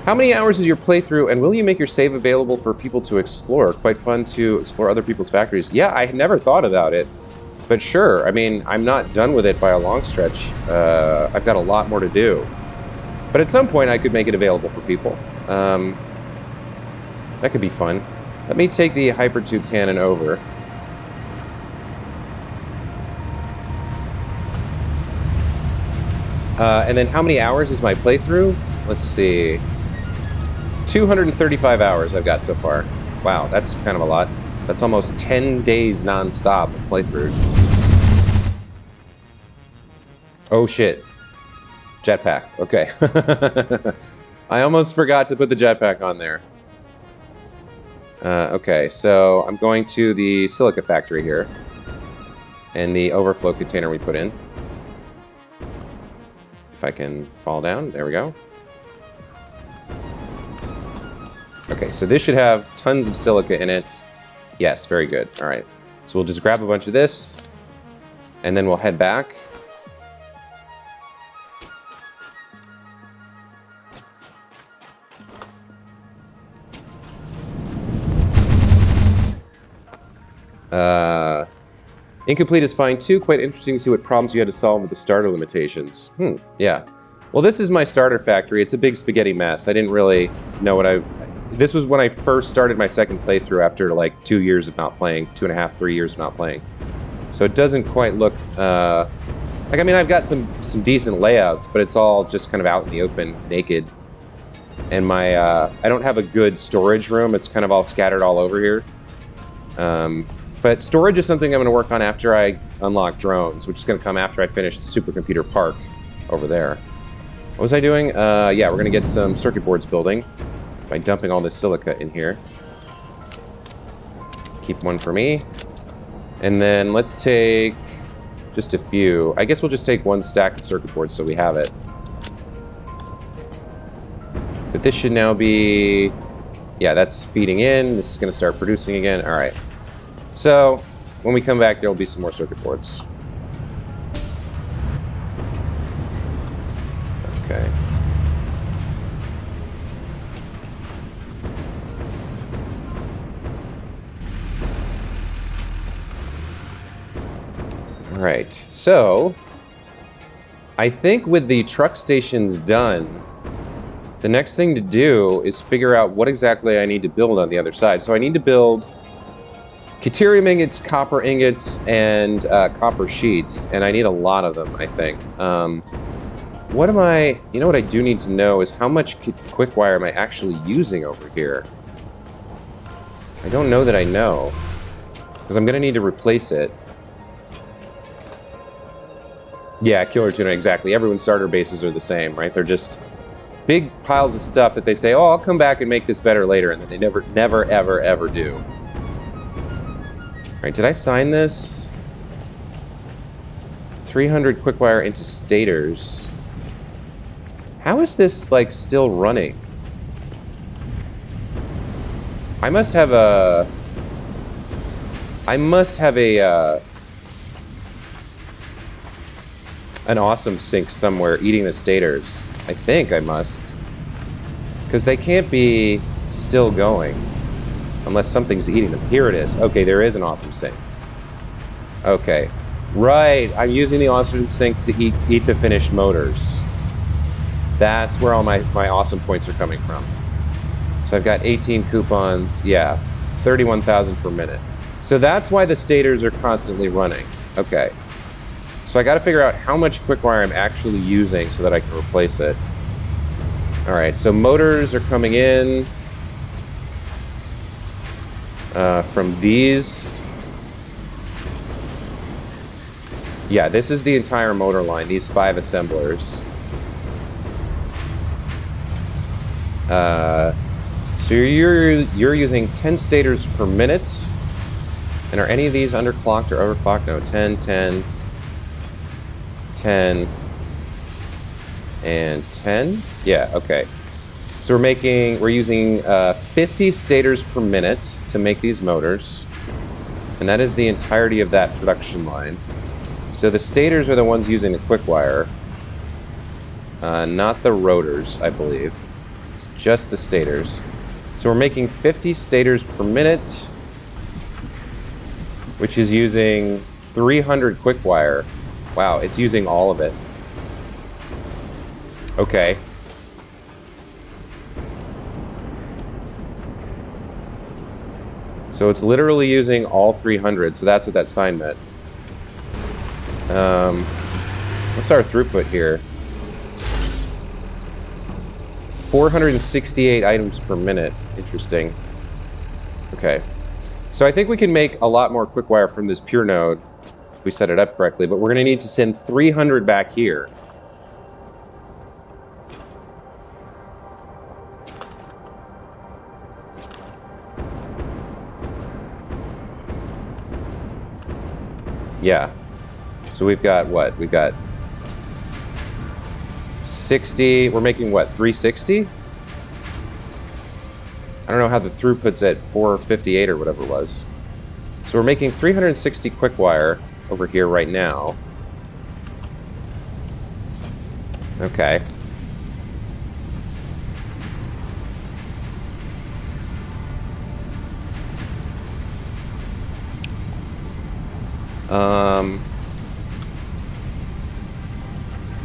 How many hours is your playthrough, and will you make your save available for people to explore? Quite fun to explore other people's factories. Yeah, I never thought about it, but sure. I mean, I'm not done with it by a long stretch. I've got a lot more to do. But at some point, I could make it available for people. That could be fun. Let me take the hypertube cannon over. And then how many hours is my playthrough? Let's see. 235 hours I've got so far. Wow, that's kind of a lot. That's almost 10 days non-stop of playthrough. Oh shit. Jetpack. Okay. I almost forgot to put the jetpack on there. Okay, so I'm going to the silica factory here. And the overflow container we put in. If I can fall down. There we go. Okay, so this should have tons of silica in it. Yes, very good. All right. So we'll just grab a bunch of this, and then we'll head back. Incomplete is fine too. Quite interesting to see what problems you had to solve with the starter limitations. Yeah. Well, this is my starter factory. It's a big spaghetti mess. I didn't really know what This was when I first started my second playthrough after like 2 years of not playing, 2.5, 3 years of not playing. So it doesn't quite look like, I mean, I've got some decent layouts, but it's all just kind of out in the open, naked. And I don't have a good storage room. It's kind of all scattered all over here. But storage is something I'm going to work on after I unlock drones, which is going to come after I finish the supercomputer park over there. What was I doing? Yeah, we're going to get some circuit boards building by dumping all this silica in here. Keep one for me. And then let's take just a few. I guess we'll just take one stack of circuit boards so we have it. But this should now be... Yeah, that's feeding in. This is going to start producing again. All right. So, when we come back, there will be some more circuit boards. Okay. All right. So, I think with the truck stations done, the next thing to do is figure out what exactly I need to build on the other side. So I need to build Caterium ingots, copper ingots, and copper sheets, and I need a lot of them, I think. What am I... You know what I do need to know is how much quick wire am I actually using over here? I don't know that I know, because I'm going to need to replace it. Yeah, killer tuna, exactly. Everyone's starter bases are the same, right? They're just big piles of stuff that they say, oh, I'll come back and make this better later, and then they never, ever, ever do. All right, did I sign this? 300 quick wire into stators. How is this, like, still running? I must have a... an awesome sink somewhere eating the stators. I think I must. Because they can't be still going. Unless something's eating them. Here it is. Okay, there is an awesome sink. Okay. Right, I'm using the awesome sink to eat the finished motors. That's where all my awesome points are coming from. So I've got 18 coupons. Yeah, 31,000 per minute. So that's why the stators are constantly running. Okay. So I got to figure out how much quick wire I'm actually using so that I can replace it. All right, so motors are coming in from these. Yeah, this is the entire motor line, these 5 assemblers. So you're using 10 stators per minute. And are any of these underclocked or overclocked? No, 10, 10, 10, and 10? Yeah, okay. So we're using 50 stators per minute to make these motors. And that is the entirety of that production line. So the stators are the ones using the quick wire. Not the rotors, I believe. It's just the stators. So we're making 50 stators per minute, which is using 300 quick wire. Wow, it's using all of it. Okay. So it's literally using all 300, so that's what that sign meant. What's our throughput here? 468 items per minute. Interesting. Okay. So I think we can make a lot more quick wire from this pure node if we set it up correctly, but we're going to need to send 300 back here. Yeah. So we've got what? We've got 60. We're making what? 360? I don't know how the throughput's at 458 or whatever it was. So we're making 360 quick wire over here right now. Okay.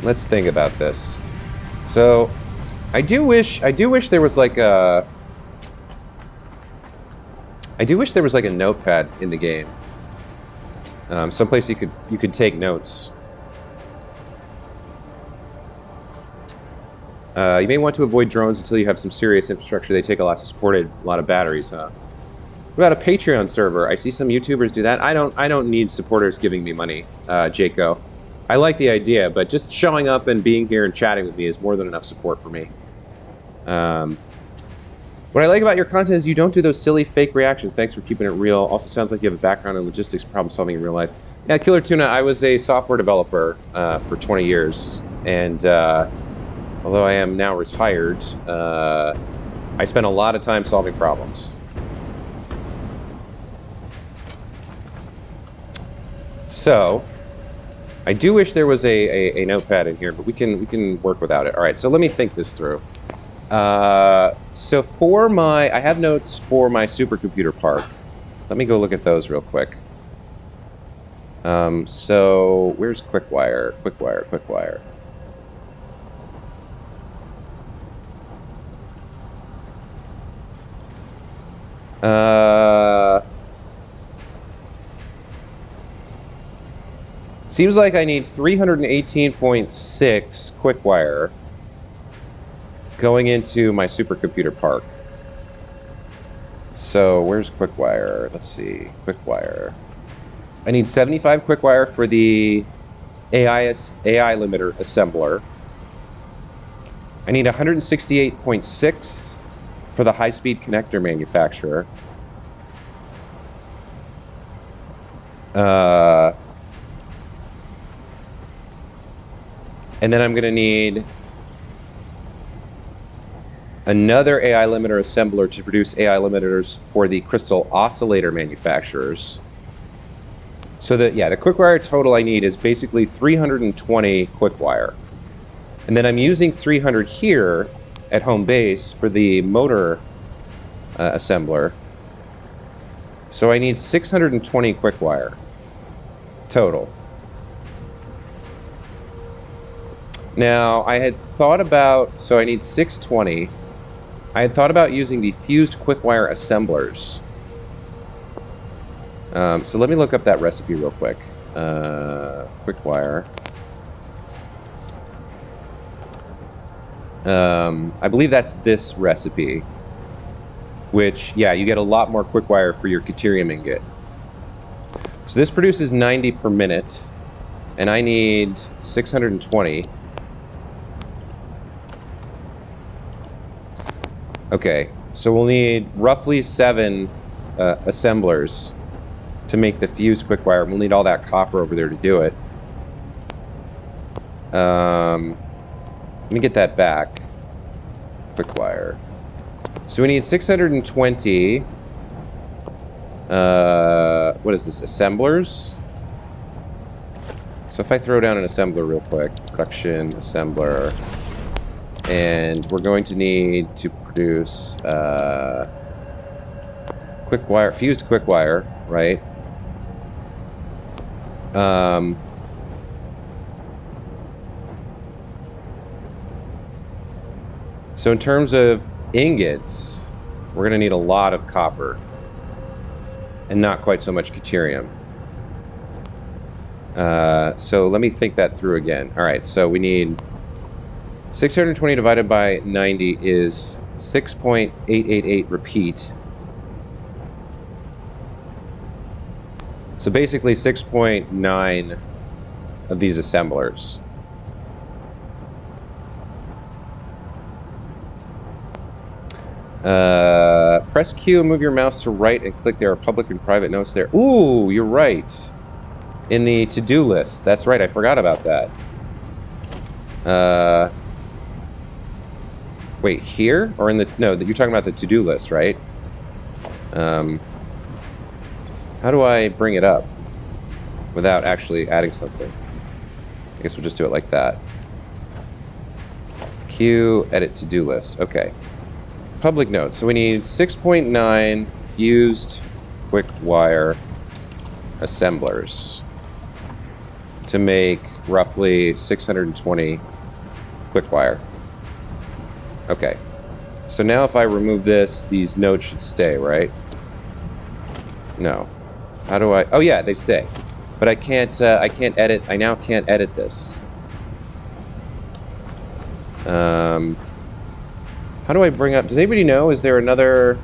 Let's think about this. So, I do wish there was like a... I do wish there was like a notepad in the game. Someplace you could take notes. You may want to avoid drones until you have some serious infrastructure. They take a lot to support it, a lot of batteries, huh? What about a Patreon server? I see some YouTubers do that. I don't need supporters giving me money, Jaco. I like the idea, but just showing up and being here and chatting with me is more than enough support for me. What I like about your content is you don't do those silly fake reactions. Thanks for keeping it real. Also sounds like you have a background in logistics problem solving in real life. Yeah, Killer Tuna, I was a software developer for 20 years. And although I am now retired, I spent a lot of time solving problems. So, I do wish there was a notepad in here, but we can work without it. All right, so let me think this through. So for I have notes for my supercomputer park. Let me go look at those real quick. So where's Quickwire? Quickwire. Seems like I need 318.6 Quickwire going into my supercomputer park. So where's Quickwire? Let's see, Quickwire. I need 75 Quickwire for the AI limiter assembler. I need 168.6 for the high-speed connector manufacturer. And then I'm going to need another AI limiter assembler to produce AI limiters for the crystal oscillator manufacturers. So that, yeah, the Quickwire total I need is basically 320 Quickwire. And then I'm using 300 here at home base for the motor assembler. So I need 620 Quickwire total. Now, I had thought about, so I need 620. I had thought about using the fused Quickwire assemblers. So let me look up that recipe real quick. Quickwire. I believe that's this recipe. Which, yeah, you get a lot more Quickwire for your Caterium ingot. So this produces 90 per minute. And I need 620. Okay, so we'll need roughly 7 assemblers to make the fused Quickwire. We'll need all that copper over there to do it. Let me get that back. Quickwire. So we need 620. What is this? Assemblers? So if I throw down an assembler real quick, production assembler, and we're going to need to produce Quickwire, fused Quickwire, right? So in terms of ingots, we're going to need a lot of copper and not quite so much Caterium. So let me think that through again. All right, so we need 620 divided by 90 is 6.888 repeat. So basically 6.9 of these assemblers. Press Q and move your mouse to right and click. There are public and private notes there. Ooh, you're right. In the to-do list. That's right, I forgot about that. Wait, here? Or in the... No, you're talking about the to-do list, right? How do I bring it up without actually adding something? I guess we'll just do it like that. Q, edit to-do list. Okay. Public notes. So we need 6.9 fused Quickwire assemblers to make roughly 620 Quickwire. Okay. So now if I remove this, these nodes should stay, right? No. How do I... Oh yeah, they stay. But I can't edit... I now can't edit this. How do I bring up... Does anybody know? Is there another...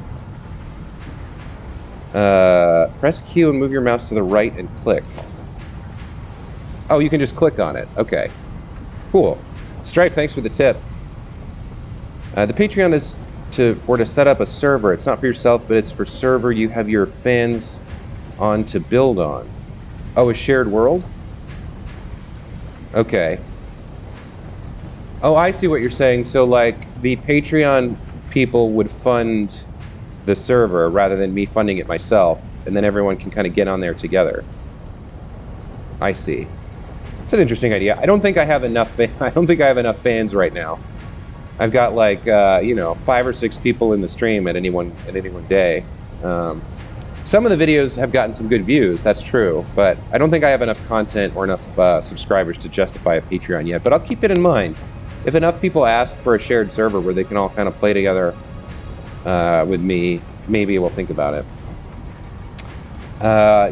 Press Q and move your mouse to the right and click. Oh, you can just click on it. Okay. Cool. Stripe, thanks for the tip. The Patreon is to set up a server. It's not for yourself, but it's for server you have your fans on to build on. Oh, a shared world? Okay. Oh, I see what you're saying. So, like, the Patreon people would fund the server rather than me funding it myself, and then everyone can kind of get on there together. I see. It's an interesting idea. I don't think I have enough. I don't think I have enough fans right now. I've got like 5 or 6 people in the stream at any one day. Some of the videos have gotten some good views. That's true, but I don't think I have enough content or enough subscribers to justify a Patreon yet. But I'll keep it in mind. If enough people ask for a shared server where they can all kind of play together with me, maybe we'll think about it.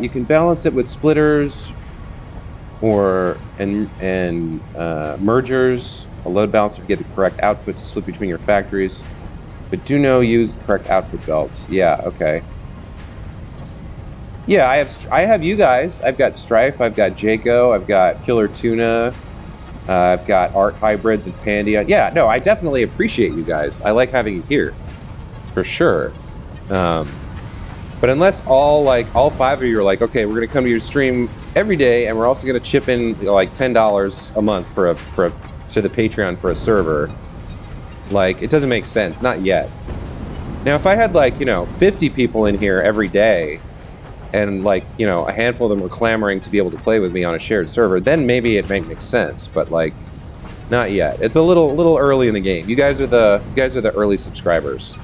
You can balance it with splitters or mergers. A load balancer to get the correct output to split between your factories, but do use the correct output belts. Yeah, okay. Yeah, I have you guys. I've got Strife. I've got Jaco. I've got Killer Tuna. I've got Art Hybrids and Pandia. Yeah, no, I definitely appreciate you guys. I like having you here. For sure. But unless all 5 of you are like, okay, we're gonna come to your stream every day, and we're also gonna chip in like $10 a month to the Patreon for a server, like, it doesn't make sense. Not yet. Now, if I had 50 people in here every day, and a handful of them were clamoring to be able to play with me on a shared server, then maybe it might make sense. But not yet. It's a little early in the game. You guys are the early subscribers.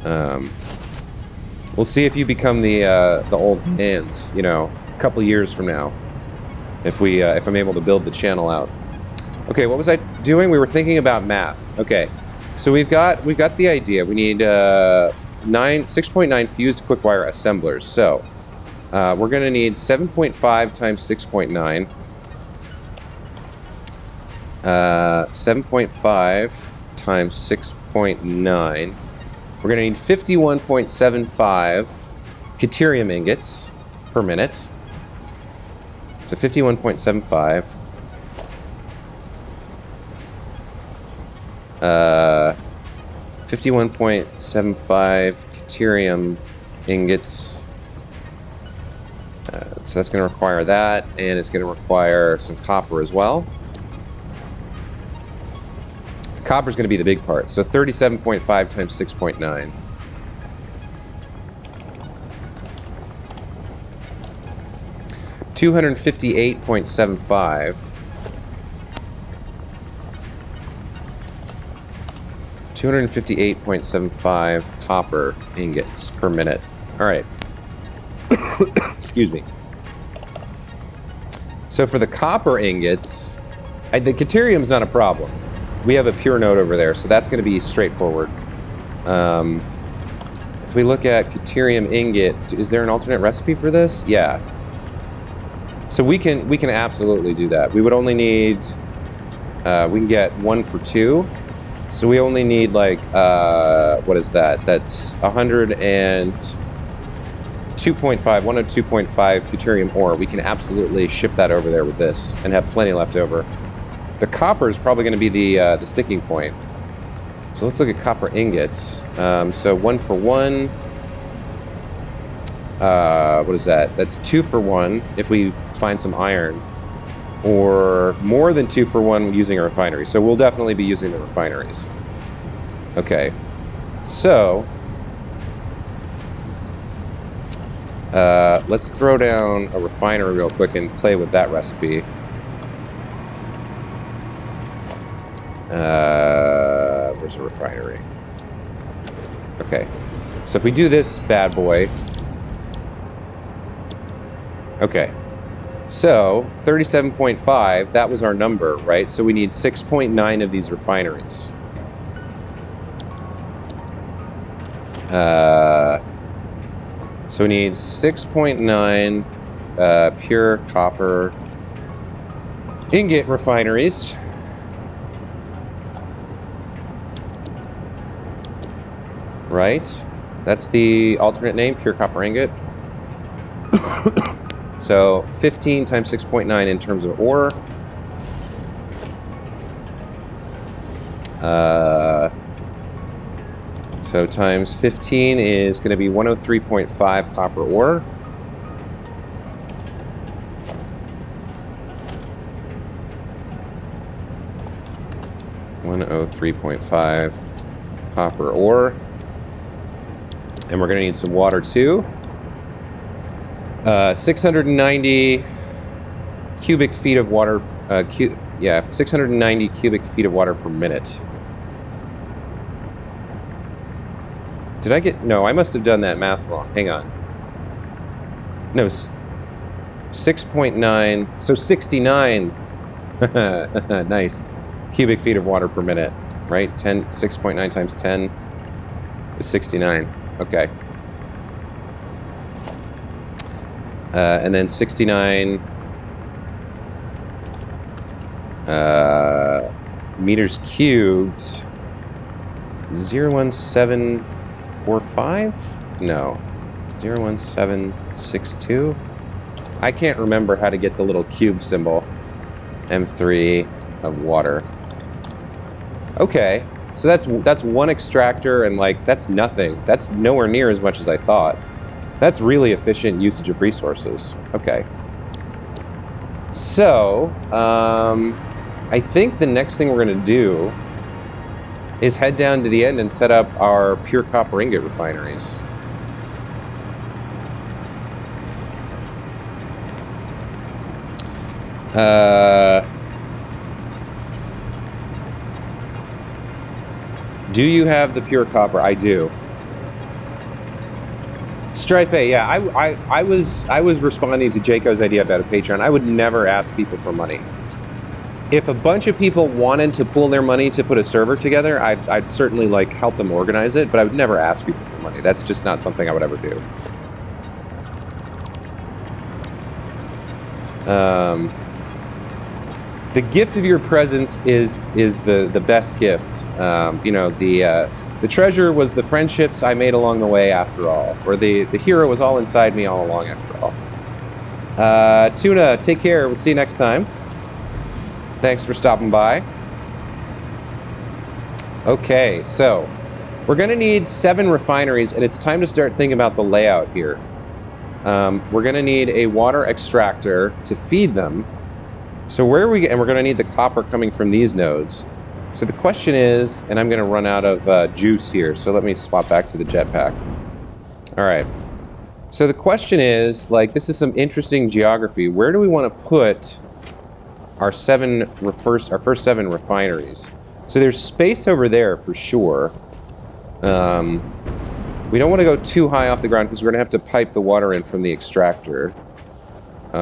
We'll see if you become the old hands, a couple years from now, if I'm able to build the channel out. Okay, what was I doing? We were thinking about math. Okay, so we've got the idea. We need 6.9 fused quick wire assemblers. So we're going to need 7.5 times 6.9. 7.5 times 6.9. We're going to need 51.75 Caterium ingots per minute. So 51.75. 51.75 Caterium ingots. So that's going to require that, and it's going to require some copper as well. Copper is going to be the big part. So 37.5 times 6.9. $258.75. 258.75 copper ingots per minute. All right. Excuse me. So for the copper ingots, the Caterium's not a problem. We have a pure node over there, so that's going to be straightforward. If we look at Caterium ingot, is there an alternate recipe for this? Yeah. So we can absolutely do that. We would only need, we can get 1 for 2. So we only need what is that? That's 102.5 Caterium ore. We can absolutely ship that over there with this and have plenty left over. The copper is probably going to be the sticking point. So let's look at copper ingots. So 1 for 1. What is that? That's 2 for 1 if we find some iron. Or more than 2 for 1 using a refinery. So we'll definitely be using the refineries. Okay. So let's throw down a refinery real quick and play with that recipe. Where's a refinery? Okay. So if we do this bad boy. Okay. So 37.5, that was our number, right? So we need 6.9 of these refineries. So we need 6.9 pure copper ingot refineries. Right? That's the alternate name, pure copper ingot. So 15 times 6.9 in terms of ore. So times 15 is going to be 103.5 copper ore. .5 copper ore. And we're going to need some water too. 690 cubic feet of water. 690 cubic feet of water per minute. Did I get... No, I must have done that math wrong. Hang on. No, 6.9... So 69... Nice. Cubic feet of water per minute, right? 6.9 times 10 is 69. Okay. And then 69 meters cubed. 01745? No. 01762? I can't remember how to get the little cube symbol. M3 of water. Okay. So that's one extractor, and like that's nothing. That's nowhere near as much as I thought. That's really efficient usage of resources. Okay. So, I think the next thing we're going to do is head down to the end and set up our pure copper ingot refineries. Do you have the pure copper? I do. Strife A, yeah, I was responding to Jaco's idea about a Patreon. I would never ask people for money. If a bunch of people wanted to pool their money to put a server together, I'd certainly like help them organize it, but I would never ask people for money. That's just not something I would ever do. The gift of your presence is the best gift. You know, the treasure was the friendships I made along the way after all. Or the hero was all inside me all along after all. Tuna, take care. We'll see you next time. Thanks for stopping by. Okay, so we're going to need 7 refineries, and it's time to start thinking about the layout here. We're going to need a water extractor to feed them. So where are we... And we're going to need the copper coming from these nodes. So the question is... And I'm going to run out of juice here, so let me swap back to the jetpack. All right. So the question is, like, this is some interesting geography. Where do we want to put our first 7 refineries? So there's space over there for sure. We don't want to go too high off the ground because we're going to have to pipe the water in from the extractor.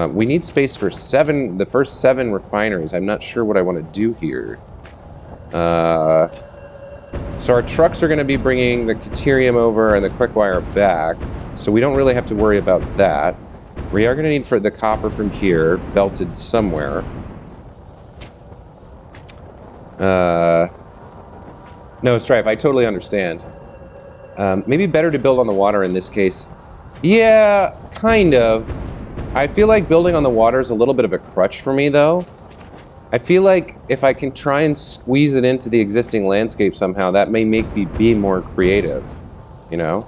We need space for the first 7 refineries. I'm not sure what I want to do here. So our trucks are going to be bringing the Caterium over and the quick wire back. So we don't really have to worry about that. We are going to need the copper from here, belted somewhere. No, Strife, I totally understand. Maybe better to build on the water in this case. Yeah, kind of. I feel like building on the water is a little bit of a crutch for me, though. I feel like if I can try and squeeze it into the existing landscape somehow, that may make me be more creative, you know?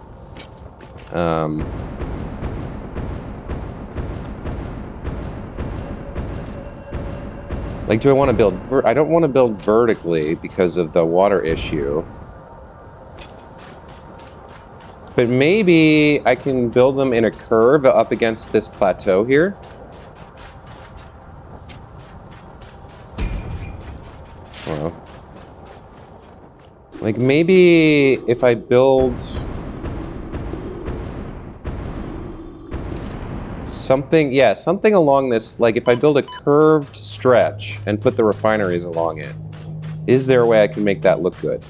Like, do I want to build... I don't want to build vertically because of the water issue. But maybe I can build them in a curve up against this plateau here. Well, like maybe if I build something, yeah, something along this, like if I build a curved stretch and put the refineries along it, is there a way I can make that look good?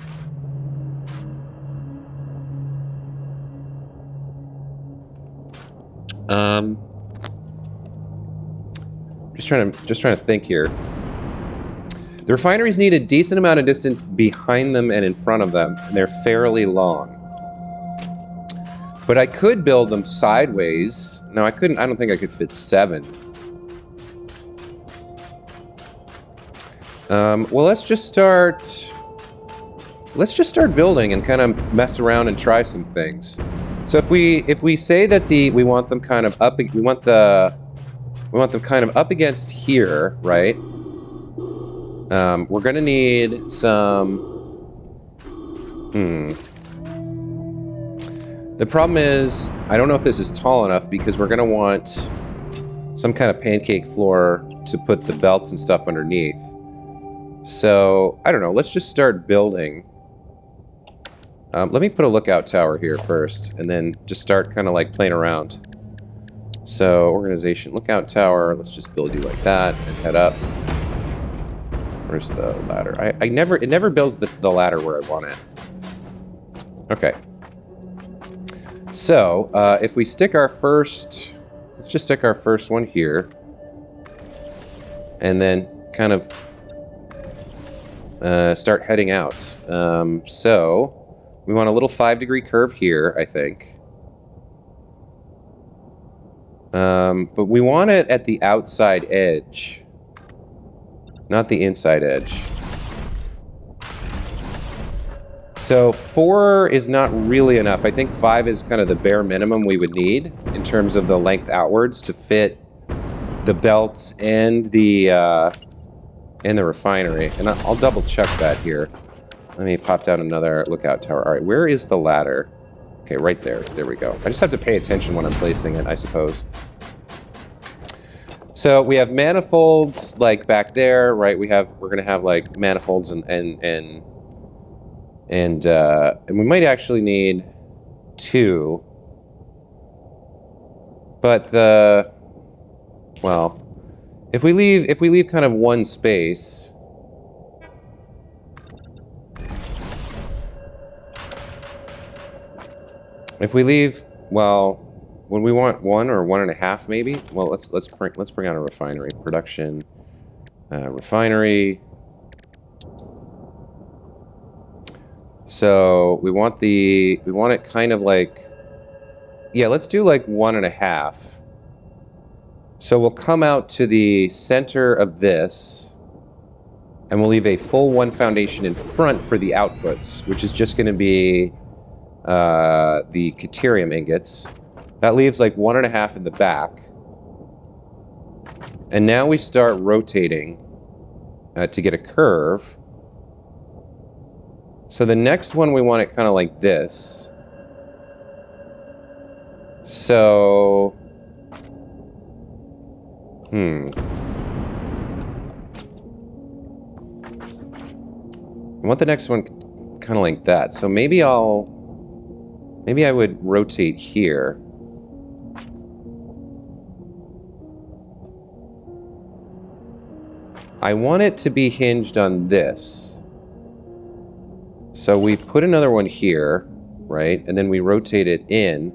Just trying to think here. The refineries need a decent amount of distance behind them and in front of them, and they're fairly long. But I could build them sideways. No, I couldn't. I don't think I could fit 7. Well, let's just start building and kind of mess around and try some things. So if we say that we want them kind of up, we want them kind of up against here, right? We're gonna need some. The problem is, I don't know if this is tall enough because we're gonna want some kind of pancake floor to put the belts and stuff underneath. So, I don't know, let's just start building. Let me put a lookout tower here first, and then just start kind of like playing around. So, organization, lookout tower, let's just build you like that, and head up. Where's the ladder? It never builds the ladder where I want it. Okay. So, if we stick our first... Let's just stick our first one here. And then kind of start heading out. So, we want a little 5-degree curve here, I think. But we want it at the outside edge. Not the inside edge. So 4 is not really enough. I think 5 is kind of the bare minimum we would need in terms of the length outwards to fit the belts and the refinery. And I'll double check that here. Let me pop down another lookout tower. All right, where is the ladder? Okay, right there. There we go. I just have to pay attention when I'm placing it, I suppose. So we have manifolds like back there, right? We're gonna have like manifolds and we might actually need 2. But well, if we leave kind of one space, if we leave, well, when we want 1 or 1.5 maybe, well, let's bring out a refinery production, refinery. So we want it kind of like, yeah, let's do like 1.5. So we'll come out to the center of this, and we'll leave a full 1 foundation in front for the outputs, which is just going to be the Caterium ingots. That leaves like 1.5 in the back. And now we start rotating to get a curve. So the next one, we want it kind of like this. So, I want the next one kind of like that. So maybe I would rotate here. I want it to be hinged on this. So we put another one here, right? And then we rotate it in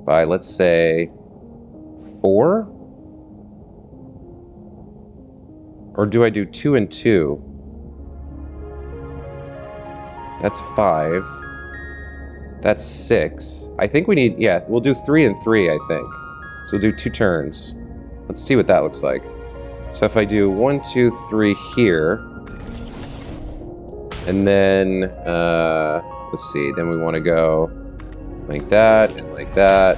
by, let's say, 4? Or do I do 2 and 2? That's 5. That's 6. I think we need, yeah, we'll do 3 and 3, I think. So we'll do 2 turns. Let's see what that looks like. So if I do 1, 2, 3 here, and then, let's see, then we want to go like that and like that.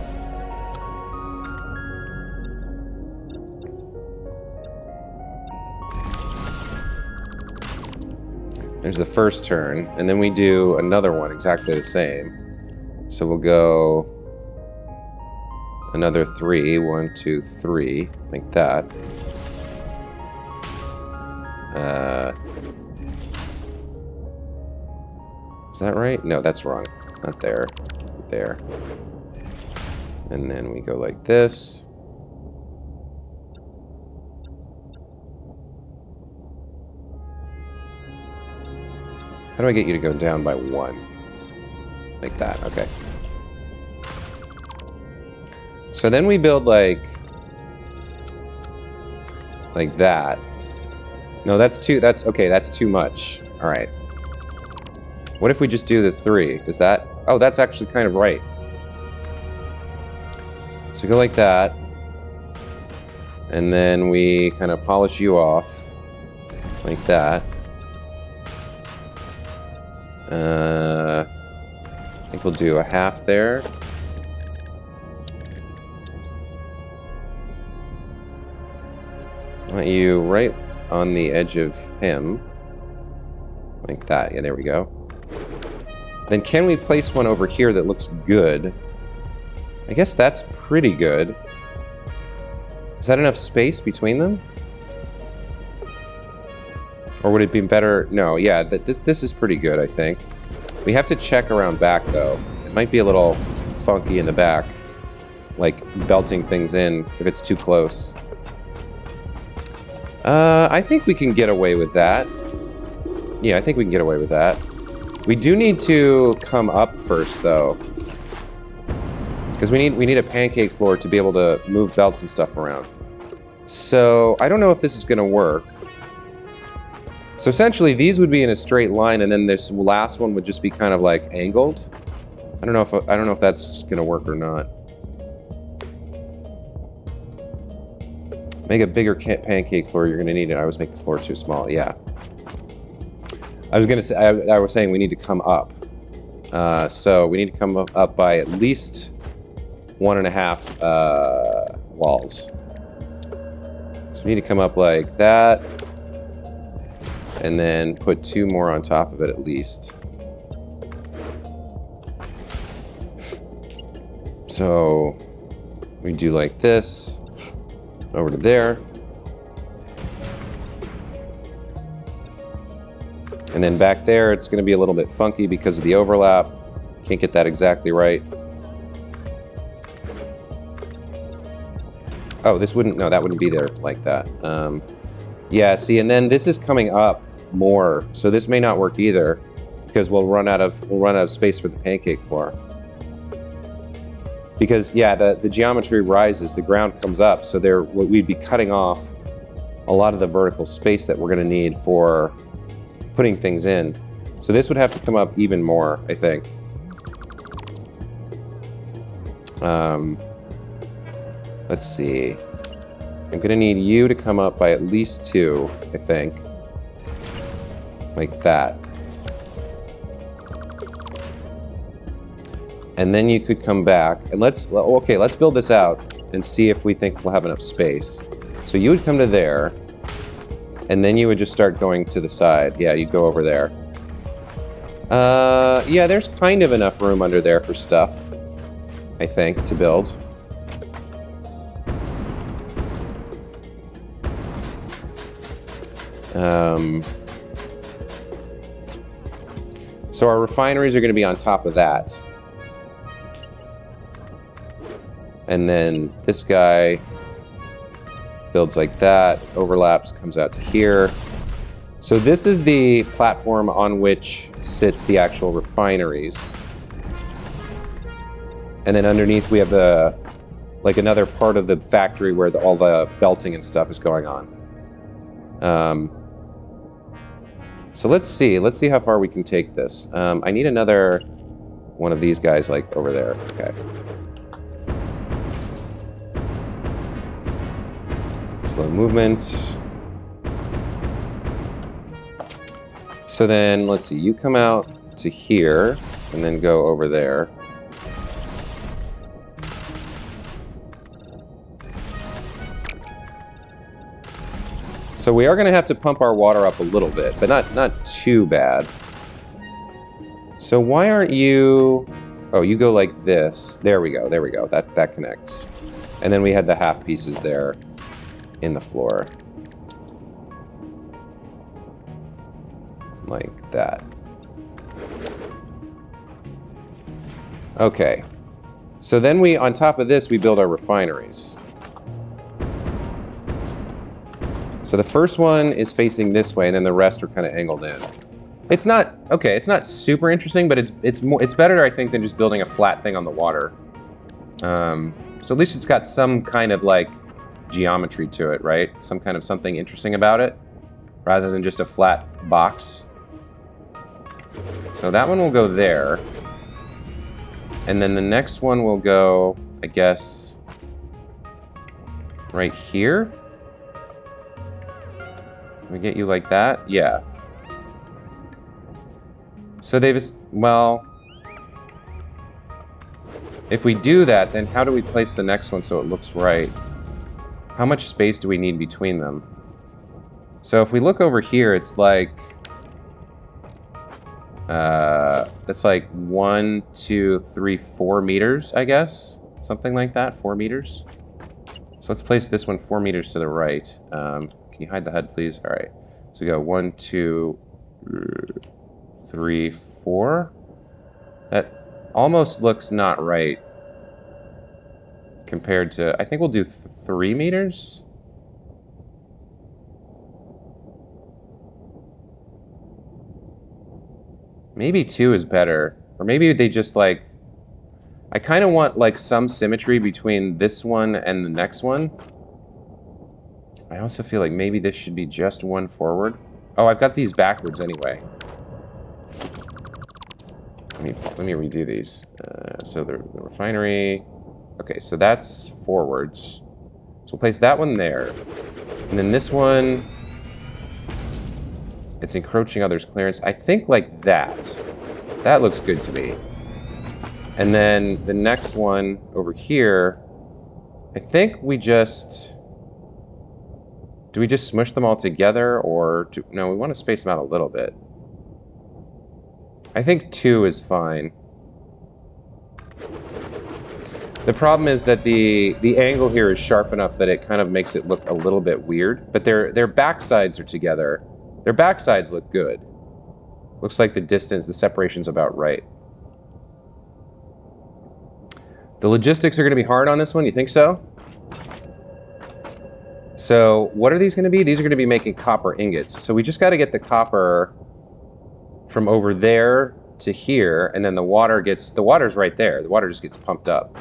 There's the first turn, and then we do another one exactly the same. So we'll go another 3, 1, 2, 3, like that. Is that right? No, that's wrong. Not there. There. And then we go like this. How do I get you to go down by 1? Like that, okay. So then we build like that. No, that's okay, that's too much. All right. What if we just do the 3? Is that, oh, that's actually kind of right. So we go like that. And then we kind of polish you off like that. I think we'll do a half there. I want you right on the edge of him. Like that. Yeah, there we go. Then can we place one over here that looks good? I guess that's pretty good. Is that enough space between them? Or would it be better? No, yeah, this is pretty good, I think. We have to check around back, though. It might be a little funky in the back. Like, belting things in if it's too close. I think we can get away with that. Yeah, I think we can get away with that. We do need to come up first, though. Because we need a pancake floor to be able to move belts and stuff around. So, I don't know if this is going to work. So essentially, these would be in a straight line, and then this last one would just be kind of like angled. I don't know if that's gonna work or not. Make a bigger pancake floor. You're gonna need it. I always make the floor too small. Yeah. I was gonna say. I was saying we need to come up. So we need to come up by at least 1.5 walls. So we need to come up like that. And then put 2 more on top of it at least. So we do like this, over to there. And then back there, it's going to be a little bit funky because of the overlap. Can't get that exactly right. Oh, this wouldn't, no, that wouldn't be there like that. Yeah, see, and then this is coming up more, so this may not work either because we'll run out of space for the pancake floor. Because yeah, the geometry rises, the ground comes up, so we'd be cutting off a lot of the vertical space that we're going to need for putting things in. So this would have to come up even more, I think. Let's see. I'm going to need you to come up by at least 2, I think. Like that. And then you could come back and let's build this out and see if we think we'll have enough space. So you would come to there and then you would just start going to the side. Yeah, you'd go over there. Yeah, there's kind of enough room under there for stuff, I think, to build. So our refineries are going to be on top of that. And then this guy builds like that, overlaps, comes out to here. So this is the platform on which sits the actual refineries. And then underneath we have another part of the factory where all the belting and stuff is going on. So let's see how far we can take this. I need another one of these guys like over there. Okay. Slow movement. So then let's see, you come out to here and then go over there. So we are going to have to pump our water up a little bit, but not too bad. So why aren't you... Oh, you go like this. There we go, there we go. That connects. And then we had the half pieces there in the floor. Like that. Okay. So then on top of this, we build our refineries. So the first one is facing this way, and then the rest are kind of angled in. It's not super interesting, but it's better, I think, than just building a flat thing on the water. So at least it's got some kind of like geometry to it, right? Some kind of something interesting about it, rather than just a flat box. So that one will go there. And then the next one will go, I guess, right here. Can we get you like that? Yeah. So they've, well, if we do that, then how do we place the next one so it looks right? How much space do we need between them? So if we look over here, it's like, that's like 1, 2, 3, 4 meters, I guess. Something like that, 4 meters. So let's place this one 4 meters to the right. Can you hide the HUD, please? All right. So we go 1, 2, 3, 4. That almost looks not right compared to, I think we'll do 3 meters. Maybe 2 is better. Or maybe they just like, I kind of want like some symmetry between this one and the next one. I also feel like maybe this should be just 1 forward. Oh, I've got these backwards anyway. Let me redo these. So the refinery. Okay, so that's forwards. So we'll place that one there. And then this one, it's encroaching others' clearance. I think like that. That looks good to me. And then the next one over here, I think we just... Do we just smush them all together, or... No, we want to space them out a little bit. I think 2 is fine. The problem is that the angle here is sharp enough that it kind of makes it look a little bit weird. But their backsides are together. Their backsides look good. Looks like the distance, the separation's about right. The logistics are going to be hard on this one, you think so? So what are these going to be? These are going to be making copper ingots. So we just got to get the copper from over there to here, and then the water's right there. The water just gets pumped up.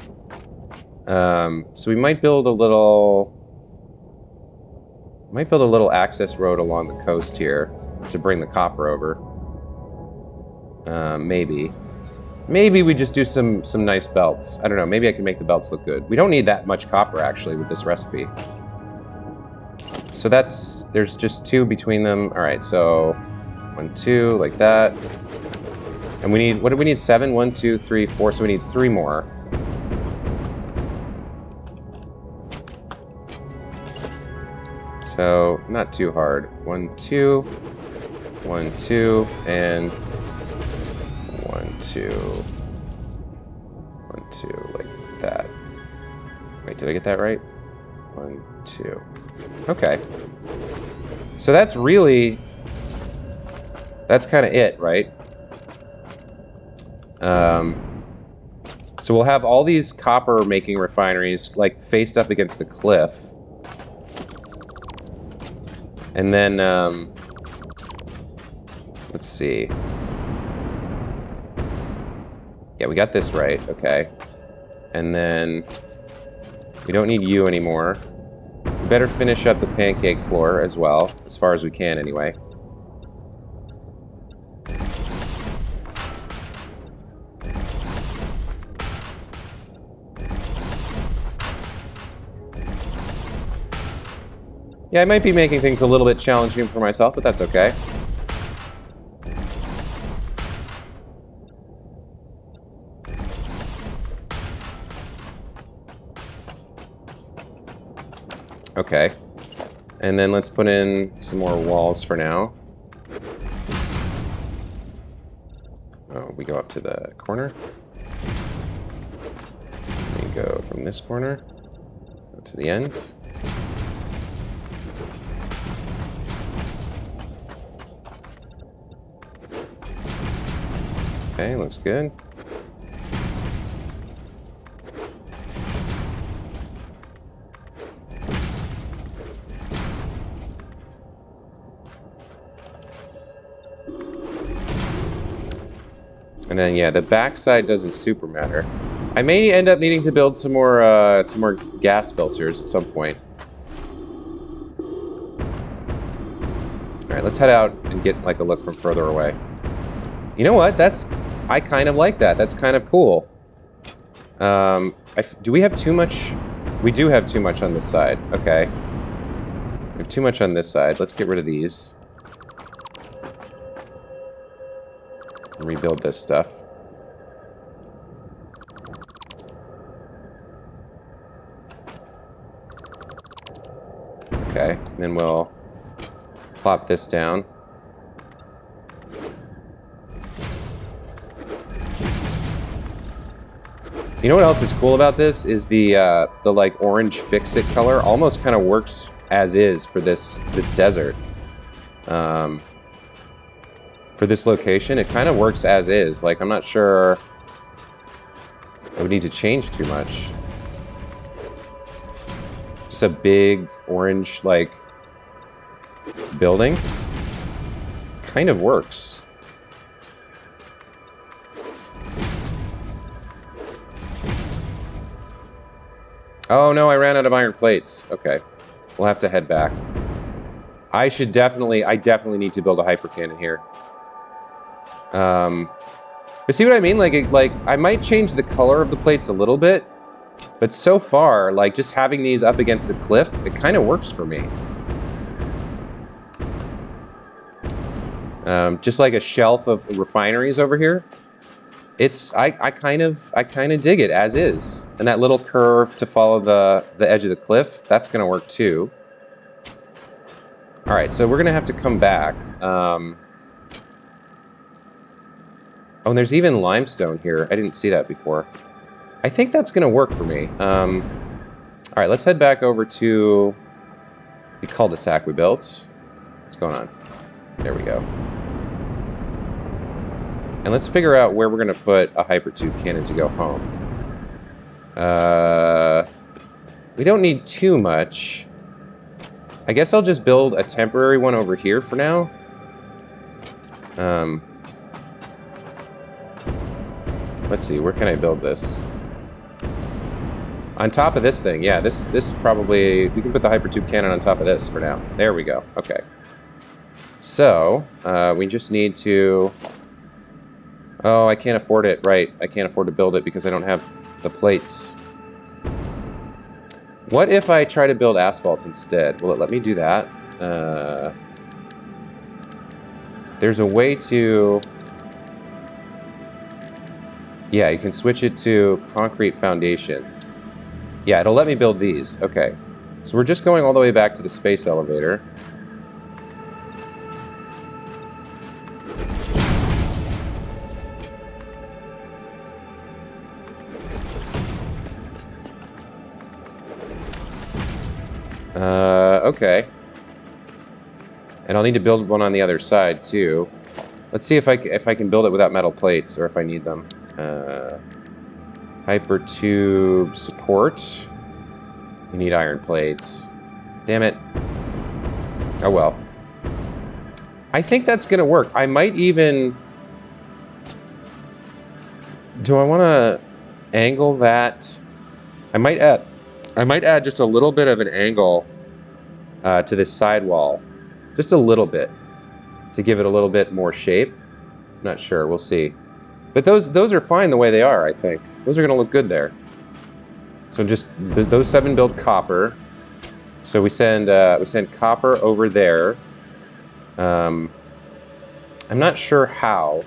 So we might build a little access road along the coast here to bring the copper over. Maybe we just do some nice belts. I don't know, maybe I can make the belts look good. We don't need that much copper actually with this recipe. So there's just 2 between them. All right, so 1, 2, like that. And we need, what do we need? 7? 1, 2, 3, 4, so we need 3 more. So, not too hard. 1, 2, 1, 2, and 1, 2, 1, 2, like that. Wait, did I get that right? 1, 2. Okay. So that's kind of it, right? So we'll have all these copper making refineries like faced up against the cliff. And then, let's see. Yeah, we got this right, okay. And then, we don't need you anymore. We better finish up the pancake floor as well, as far as we can anyway. Yeah, I might be making things a little bit challenging for myself, but that's okay. Okay. And then let's put in some more walls for now. Oh, we go up to the corner. We go from this corner to the end. Okay, looks good. And then, yeah, the backside doesn't super matter. I may end up needing to build some more gas filters at some point. All right, let's head out and get like a look from further away. You know what? I kind of like that. That's kind of cool. Do we have too much We do have too much on this side. Okay. We have too much on this side. Let's get rid of these. Rebuild this stuff. Okay, and then we'll plop this down. You know what else is cool about this is the like orange fix-it color almost kind of works as is for this desert. For this location, it kind of works as is. Like, I'm not sure I would need to change too much. Just a big orange, like, building. Kind of works. Oh no, I ran out of iron plates. Okay. We'll have to head back. I definitely need to build a hyper cannon here. But see what I mean? Like I might change the color of the plates a little bit, but so far, like just having these up against the cliff, it kind of works for me. Just like a shelf of refineries over here. I kind of dig it as is. And that little curve to follow the edge of the cliff, that's gonna work too. All right, so we're gonna have to come back. Oh, and there's even limestone here. I didn't see that before. I think that's gonna work for me. All right, let's head back over to the cul-de-sac we built. What's going on? There we go. And let's figure out where we're going to put a hypertube cannon to go home. We don't need too much. I guess I'll just build a temporary one over here for now. Let's see, where can I build this? On top of this thing, yeah, this probably... We can put the hypertube cannon on top of this for now. There we go, okay. So, we just need to... Oh, I can't afford it. Right. I can't afford to build it because I don't have the plates. What if I try to build asphalt instead? Will it let me do that? There's a way to... Yeah, you can switch it to concrete foundation. Yeah, it'll let me build these. Okay. So we're just going all the way back to the space elevator. Okay. And I'll need to build one on the other side too. Let's see if I can build it without metal plates or if I need them. Hypertube support. We need iron plates. Damn it. Oh well. I think that's gonna work. I might even... Do I want to angle that? I might add just a little bit of an angle to this sidewall. Just a little bit. To give it a little bit more shape. I'm not sure. We'll see. But those are fine the way they are, I think. Those are going to look good there. So just those 7 build copper. So we send copper over there. I'm not sure how.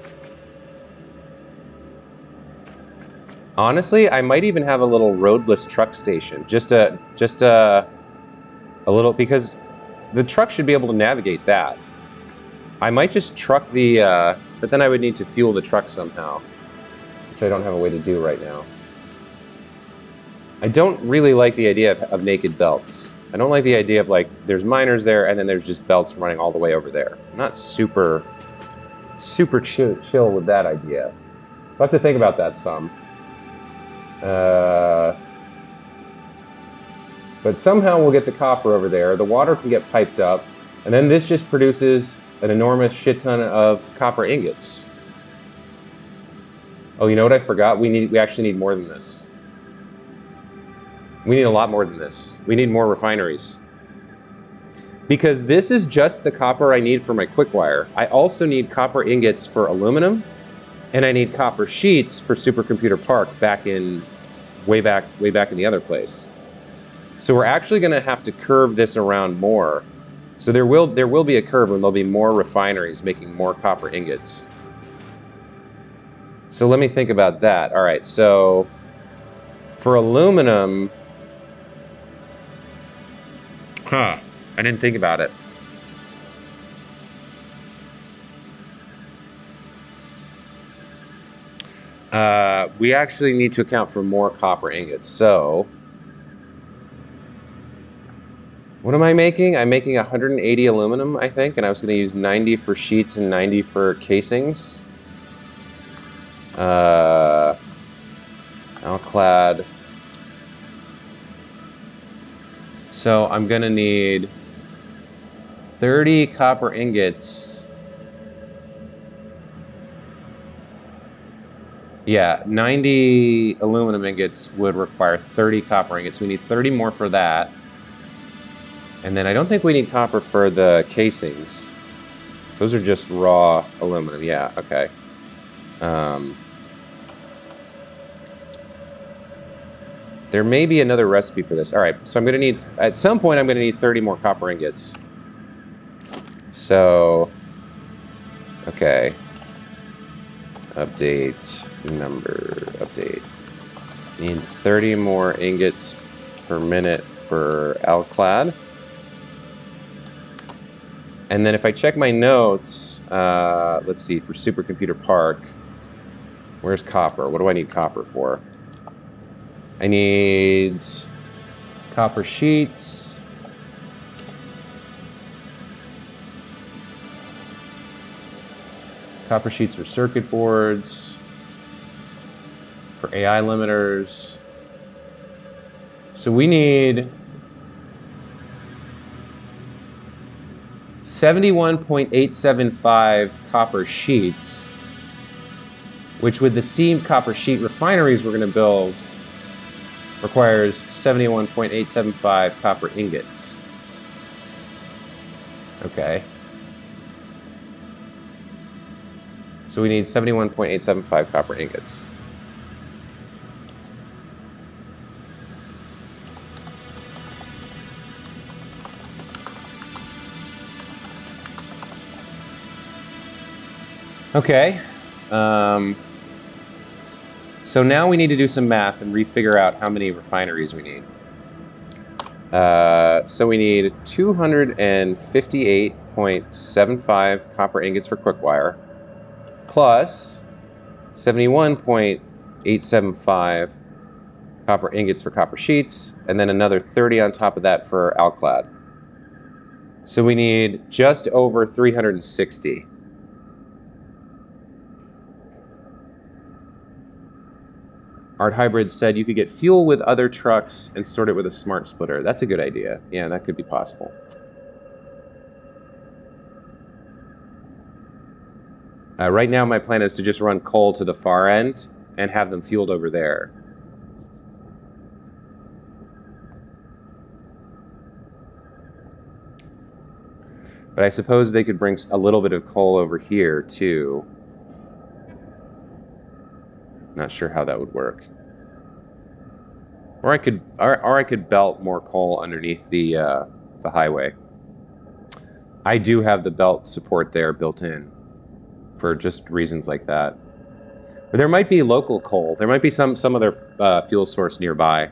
Honestly, I might even have a little roadless truck station. Just a little, because the truck should be able to navigate that. I might just truck the, but then I would need to fuel the truck somehow, which I don't have a way to do right now. I don't really like the idea of naked belts. I don't like the idea of, like, there's miners there and then there's just belts running all the way over there. I'm not super chill with that idea. So I have to think about that some. But somehow we'll get the copper over there. The water can get piped up, and then this just produces an enormous shit ton of copper ingots. Oh, you know what I forgot? We actually need more than this. We need a lot more than this. We need more refineries. Because this is just the copper I need for my quick wire. I also need copper ingots for aluminum, and I need copper sheets for Supercomputer Park way back in the other place. So we're actually going to have to curve this around more. So there will be a curve and there'll be more refineries making more copper ingots. So let me think about that. All right, so for aluminum, I didn't think about it. We actually need to account for more copper ingots. So what am I making? I'm making 180 aluminum, I think, and I was going to use 90 for sheets and 90 for casings. Alclad. So I'm going to need 30 copper ingots. Yeah, 90 aluminum ingots would require 30 copper ingots. We need 30 more for that. And then I don't think we need copper for the casings. Those are just raw aluminum. Yeah, okay. There may be another recipe for this. All right, so I'm going to need, at some point, I'm going to need 30 more copper ingots. So, okay. Update, number, update. Need 30 more ingots per minute for Alclad. And then if I check my notes, let's see, for Supercomputer Park, where's copper? What do I need copper for? I need copper sheets. Copper sheets for circuit boards. For AI limiters. So we need 71.875 copper sheets, which with the steamed copper sheet refineries we're going to build requires 71.875 copper ingots. Okay. So we need 71.875 copper ingots. Okay. So now we need to do some math and refigure out how many refineries we need. So we need 258.75 copper ingots for quickwire, plus 71.875 copper ingots for copper sheets, and then another 30 on top of that for Alclad. So we need just over 360. Art Hybrid said you could get fuel with other trucks and sort it with a smart splitter. That's a good idea. Yeah, that could be possible. Right now, my plan is to just run coal to the far end and have them fueled over there. But I suppose they could bring a little bit of coal over here, too. Not sure how that would work. Or I could belt more coal underneath the highway. I do have the belt support there built in for just reasons like that. But there might be local coal. There might be some other fuel source nearby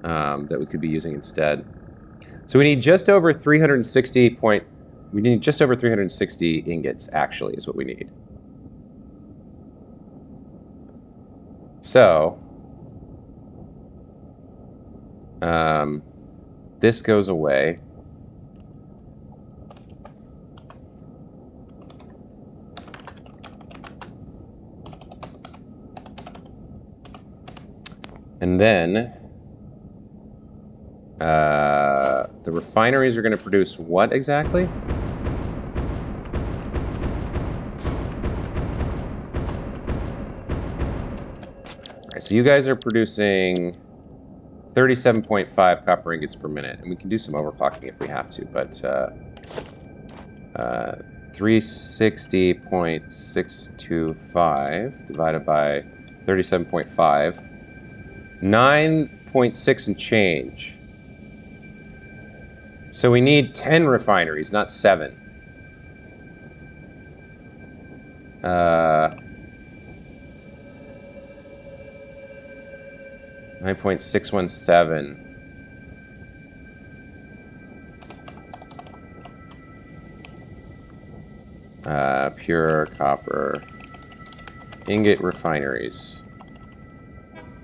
that we could be using instead. So we need just over 360 ingots, actually, is what we need. So this goes away. And then the refineries are going to produce what exactly? All right, so you guys are producing 37.5 copper ingots per minute, and we can do some overclocking if we have to, but 360.625 divided by 37.5, 9.6 and change. So we need 10 refineries, not 7. 9.617. Pure copper. Ingot refineries.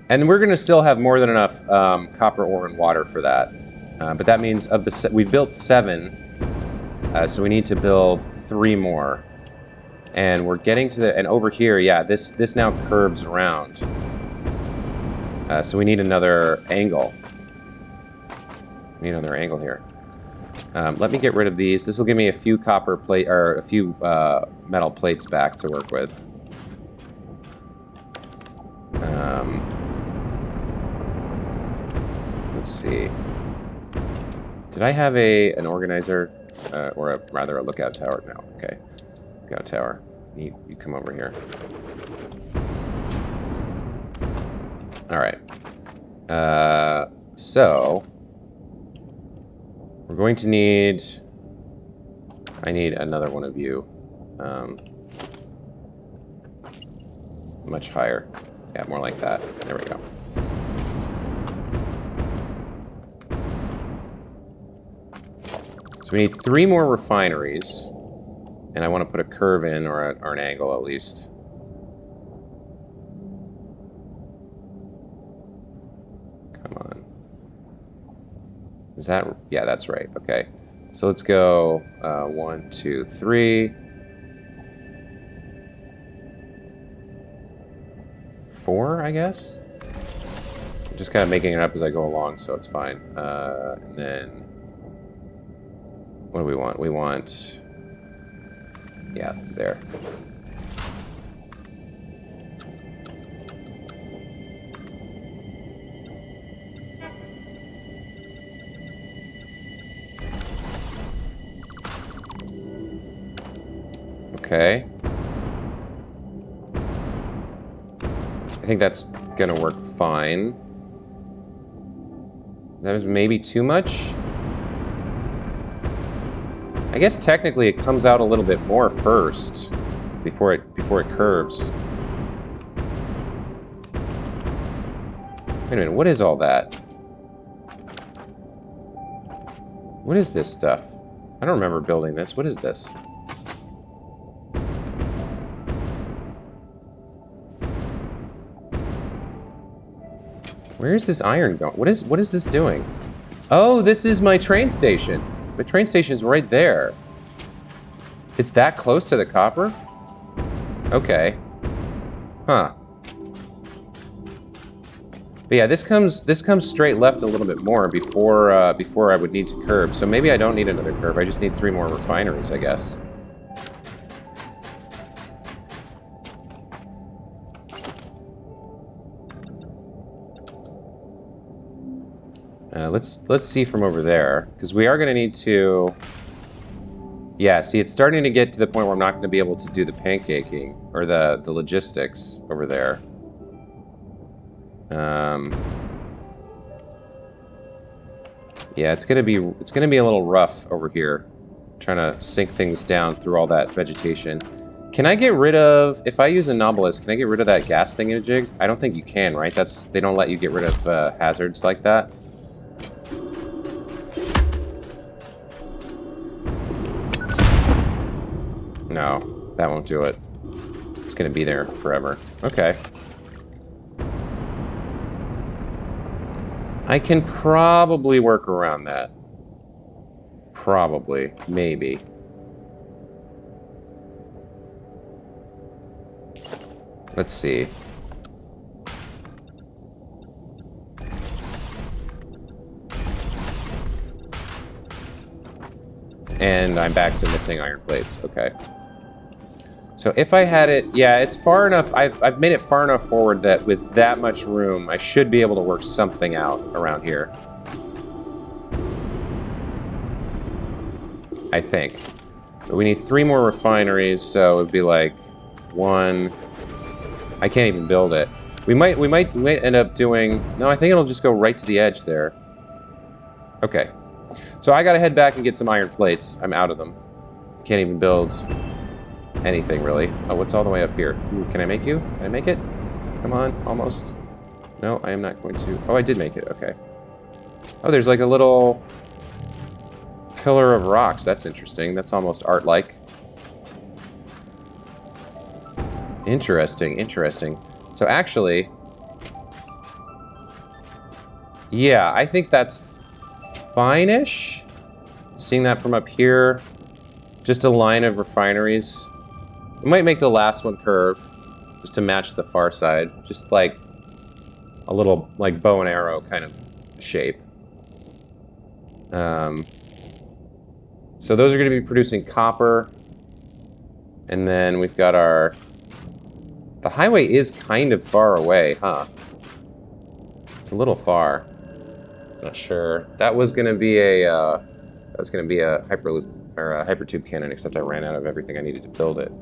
And we're going to still have more than enough copper ore and water for that. But that means of the we've built 7, so we need to build 3 more. And we're getting to the... And over here, yeah, this now curves around. So we need another angle. We need another angle here. Let me get rid of these. This will give me a few copper plate... Or a few metal plates back to work with. Let's see. Did I have an organizer? Or rather a lookout tower? No, okay. Lookout tower. You come over here. Alright. So... We're going to need... I need another one of you. Much higher. Yeah, more like that. There we go. So we need 3 more refineries. And I want to put a curve in, or an angle at least. Come on. Is that... Yeah, that's right. Okay. So let's go 1, 2, 3. 4, I guess? I'm just kind of making it up as I go along, so it's fine. And then... What do we want? We want... Yeah, there. Okay. I think that's gonna work fine. That was maybe too much? I guess technically it comes out a little bit more first before it curves. Wait a minute, what is all that? What is this stuff? I don't remember building this. What is this? Where is this iron going? What is this doing? Oh, this is my train station. The train station's right there. It's that close to the copper? Okay. Huh. But yeah, this comes straight left a little bit more before I would need to curve. So maybe I don't need another curve. I just need 3 more refineries, I guess. Let's see from over there, because we are going to need to... Yeah, see, it's starting to get to the point where I'm not going to be able to do the pancaking, or the logistics over there. Yeah, it's going to be a little rough over here, trying to sink things down through all that vegetation. Can I get rid of... If I use a Nautilus, can I get rid of that gas thingamajig? I don't think you can, right? They don't let you get rid of hazards like that. No, that won't do it. It's going to be there forever. Okay. I can probably work around that. Probably. Maybe. Let's see. And I'm back to missing iron plates. Okay. So if I had it... Yeah, it's far enough... I've made it far enough forward that with that much room, I should be able to work something out around here. I think. But we need 3 more refineries, so it would be like 1... I can't even build it. We might end up doing... No, I think it'll just go right to the edge there. Okay. So I gotta head back and get some iron plates. I'm out of them. Can't even build anything, really. Oh, what's all the way up here? Ooh, can I make you? Can I make it? Come on, almost. No, I am not going to. Oh, I did make it, okay. Oh, there's like a little pillar of rocks. That's interesting. That's almost art-like. Interesting, interesting. So actually, yeah, I think that's fine-ish. Seeing that from up here, just a line of refineries. We might make the last one curve, just to match the far side. Just like a little, like, bow and arrow kind of shape. So those are going to be producing copper. And then we've got our... The highway is kind of far away, huh? It's a little far. Not sure. That was going to be a hyperloop or a hypertube cannon, except I ran out of everything I needed to build it.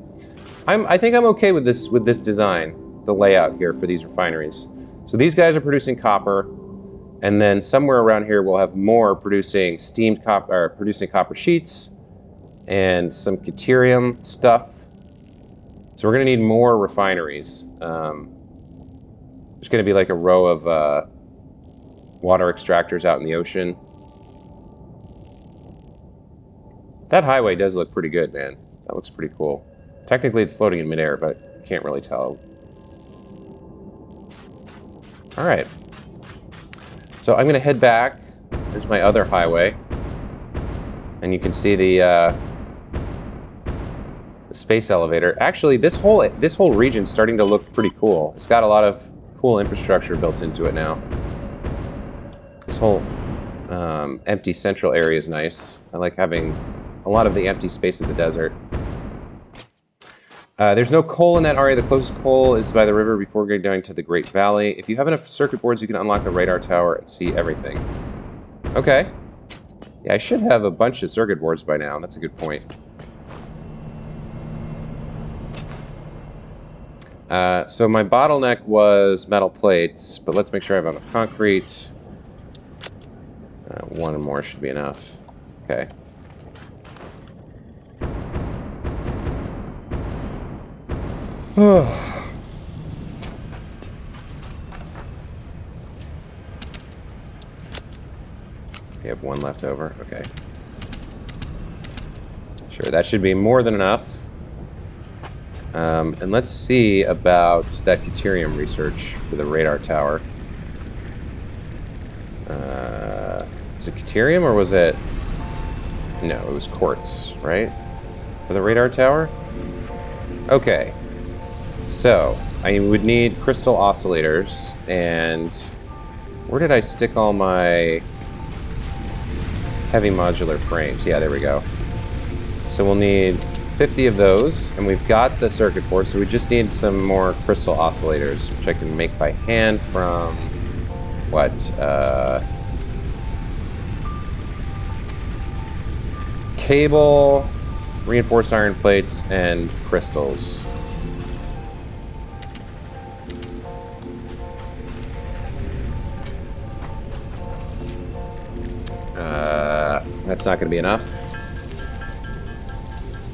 I think I'm okay with this design, the layout here for these refineries. So these guys are producing copper, and then somewhere around here we'll have more producing steamed copper, or producing copper sheets, and some Caterium stuff. So we're going to need more refineries. There's going to be like a row of water extractors out in the ocean. That highway does look pretty good, man. That looks pretty cool. Technically it's floating in midair, but you can't really tell. All right. So I'm going to head back. There's my other highway. And you can see the space elevator. Actually, this whole region's starting to look pretty cool. It's got a lot of cool infrastructure built into it now. This whole empty central area is nice. I like having a lot of the empty space of the desert. There's no coal in that area. The closest coal is by the river before going down to the Great Valley. If you have enough circuit boards, you can unlock the radar tower and see everything. Okay. Yeah, I should have a bunch of circuit boards by now. That's a good point. So my bottleneck was metal plates, but let's make sure I have enough concrete. One more should be enough. Okay. We have one left over. Okay. Sure, that should be more than enough. And let's see about that Caterium research for the radar tower. Was it Caterium or was it... No, it was quartz, right? For the radar tower? Okay. So, I would need crystal oscillators, and... Where did I stick all my heavy modular frames? Yeah, there we go. So we'll need 50 of those, and we've got the circuit board, so we just need some more crystal oscillators, which I can make by hand from... What? Cable, reinforced iron plates, and crystals. That's not going to be enough.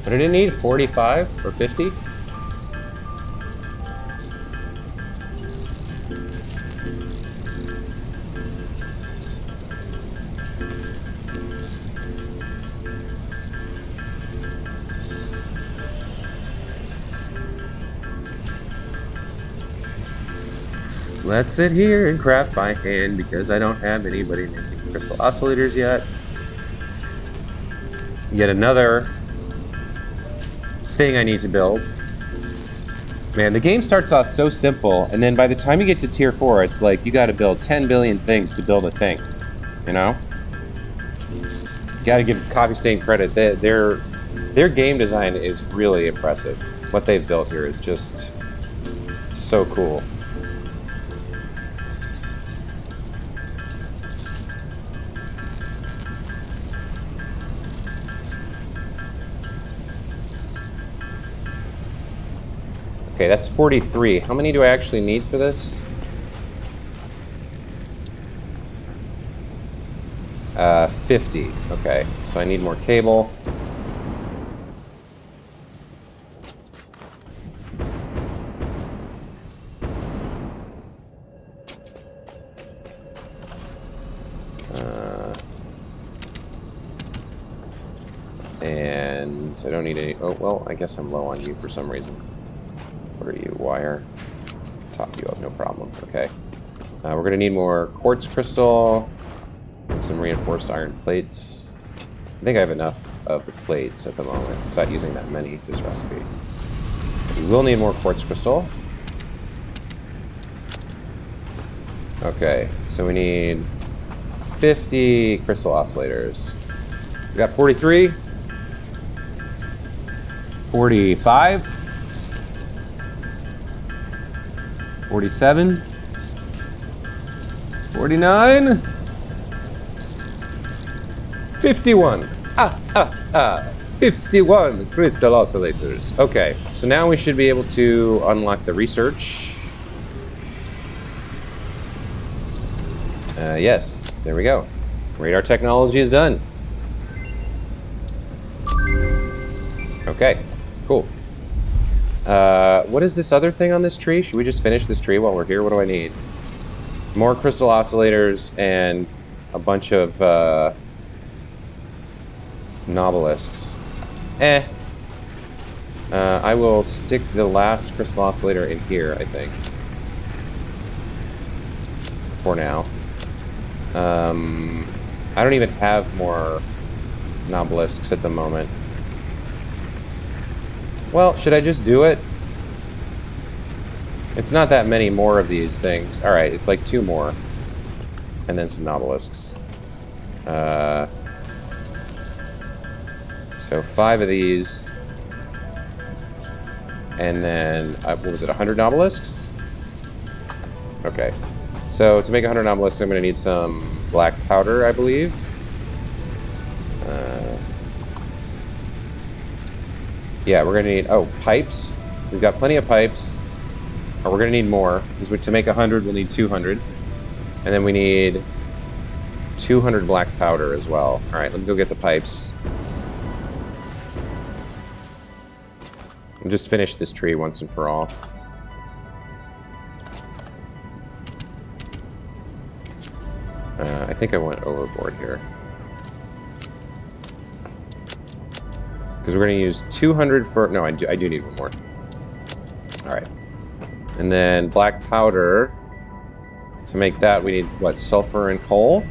What did it need? 45 or 50? Let's sit here and craft by hand because I don't have anybody making crystal oscillators yet. Yet another thing I need to build. Man, the game starts off so simple, and then by the time you get to tier 4, it's like you gotta build 10 billion things to build a thing. You know? You gotta give Coffee Stain credit. Their game design is really impressive. What they've built here is just so cool. Okay, that's 43. How many do I actually need for this? 50. Okay, so I need more cable. And I don't need any... Oh, well, I guess I'm low on you for some reason. What are you? Wire? Top you up, no problem. Okay. We're going to need more quartz crystal and some reinforced iron plates. I think I have enough of the plates at the moment. It's not using that many, this recipe. We will need more quartz crystal. Okay, so we need 50 crystal oscillators. We got 43. 45. 47. 49. 51. 51 crystal oscillators. Okay, so now we should be able to unlock the research. Yes, there we go. Radar technology is done. Okay, cool. What is this other thing on this tree? Should we just finish this tree while we're here? What do I need? More crystal oscillators and a bunch of nobelisks. I will stick the last crystal oscillator in here, I think. For now. I don't even have more nobelisks at the moment. Well, should I just do it? It's not that many more of these things. Alright, it's like 2 more. And then some nobelisks. So 5 of these. And then, what was it, 100 nobelisks? Okay. So to make 100 nobelisks, I'm going to need some black powder, I believe. Yeah, we're going to need... Oh, pipes. We've got plenty of pipes. We're going to need more. Because to make 100, we'll need 200. And then we need 200 black powder as well. Alright, let me go get the pipes. And just finish this tree once and for all. I think I went overboard here. Because we're going to use 200 for... No, I do need one more. Alright. And then black powder. To make that, we need, what, sulfur and coal?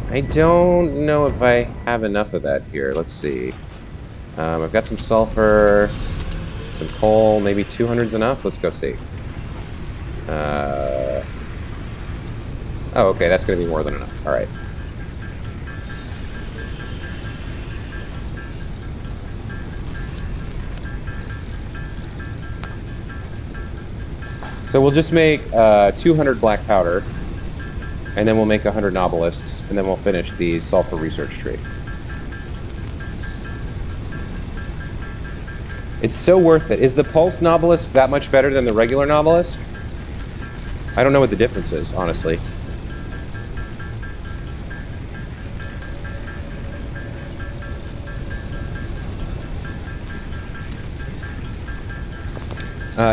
I don't know if I have enough of that here. Let's see. I've got some sulfur, some coal. Maybe 200's enough? Let's go see. Oh, okay, that's going to be more than enough. Alright. So we'll just make 200 black powder, and then we'll make 100 nobelisks, and then we'll finish the sulfur research tree. It's so worth it. Is the pulse nobelisk that much better than the regular nobelisk? I don't know what the difference is, honestly.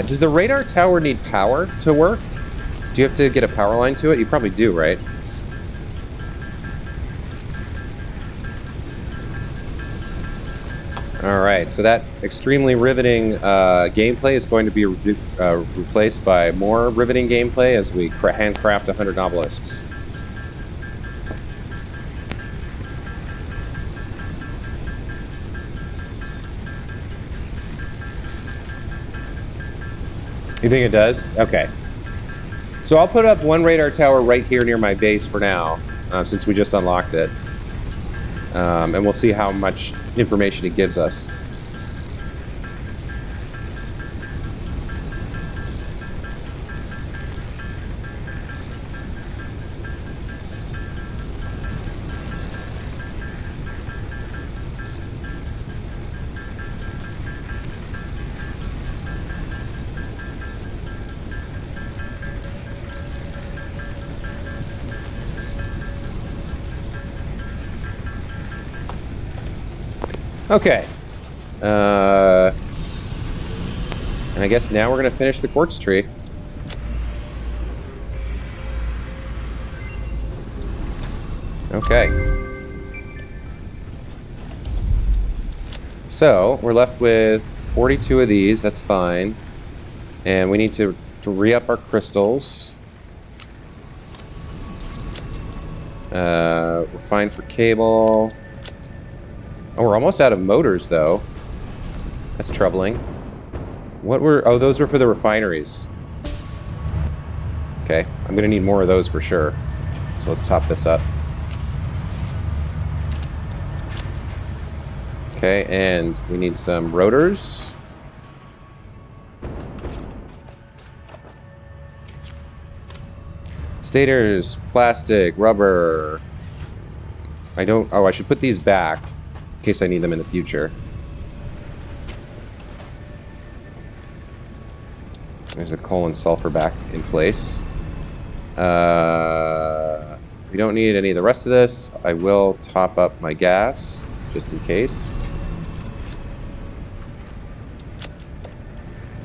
Does the radar tower need power to work? Do you have to get a power line to it? You probably do, right? Alright, so that extremely riveting gameplay is going to be replaced by more riveting gameplay as we handcraft 100 nobelisks. You think it does? Okay. So I'll put up one radar tower right here near my base for now, since we just unlocked it. And we'll see how much information it gives us. Okay. And I guess now we're going to finish the quartz tree. Okay. So, we're left with 42 of these. That's fine. And we need to re-up our crystals. We're fine for cable. Oh, we're almost out of motors, though. That's troubling. What were... Oh, those were for the refineries. Okay, I'm going to need more of those for sure. So let's top this up. Okay, and we need some rotors. Stators, plastic, rubber. I don't... Oh, I should put these back in case I need them in the future. There's the coal and sulfur back in place. We don't need any of the rest of this. I will top up my gas, just in case.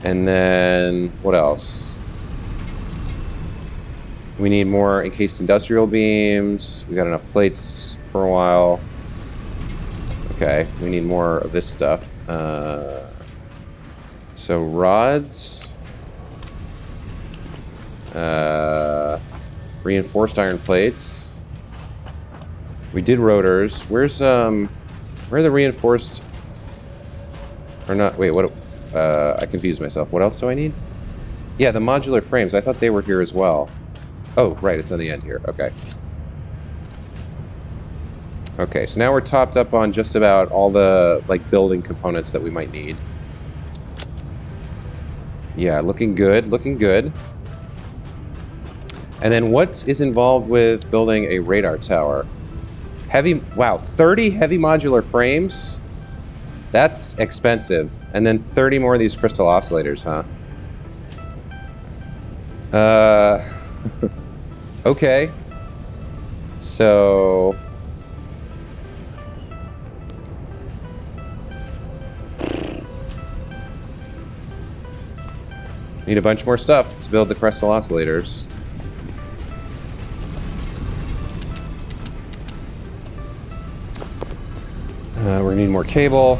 And then, what else? We need more encased industrial beams. We got enough plates for a while. Okay, we need more of this stuff. So rods. Reinforced iron plates. We did rotors. Where are the reinforced? Or not? Wait, what? I confused myself. What else do I need? Yeah, the modular frames. I thought they were here as well. Oh, right. It's on the end here. Okay. Okay, so now we're topped up on just about all the, like, building components that we might need. Yeah, looking good. Looking good. And then what is involved with building a radar tower? Wow, 30 heavy modular frames? That's expensive. And then 30 more of these crystal oscillators, huh? Okay. So... need a bunch more stuff to build the crystal oscillators. We're gonna need more cable.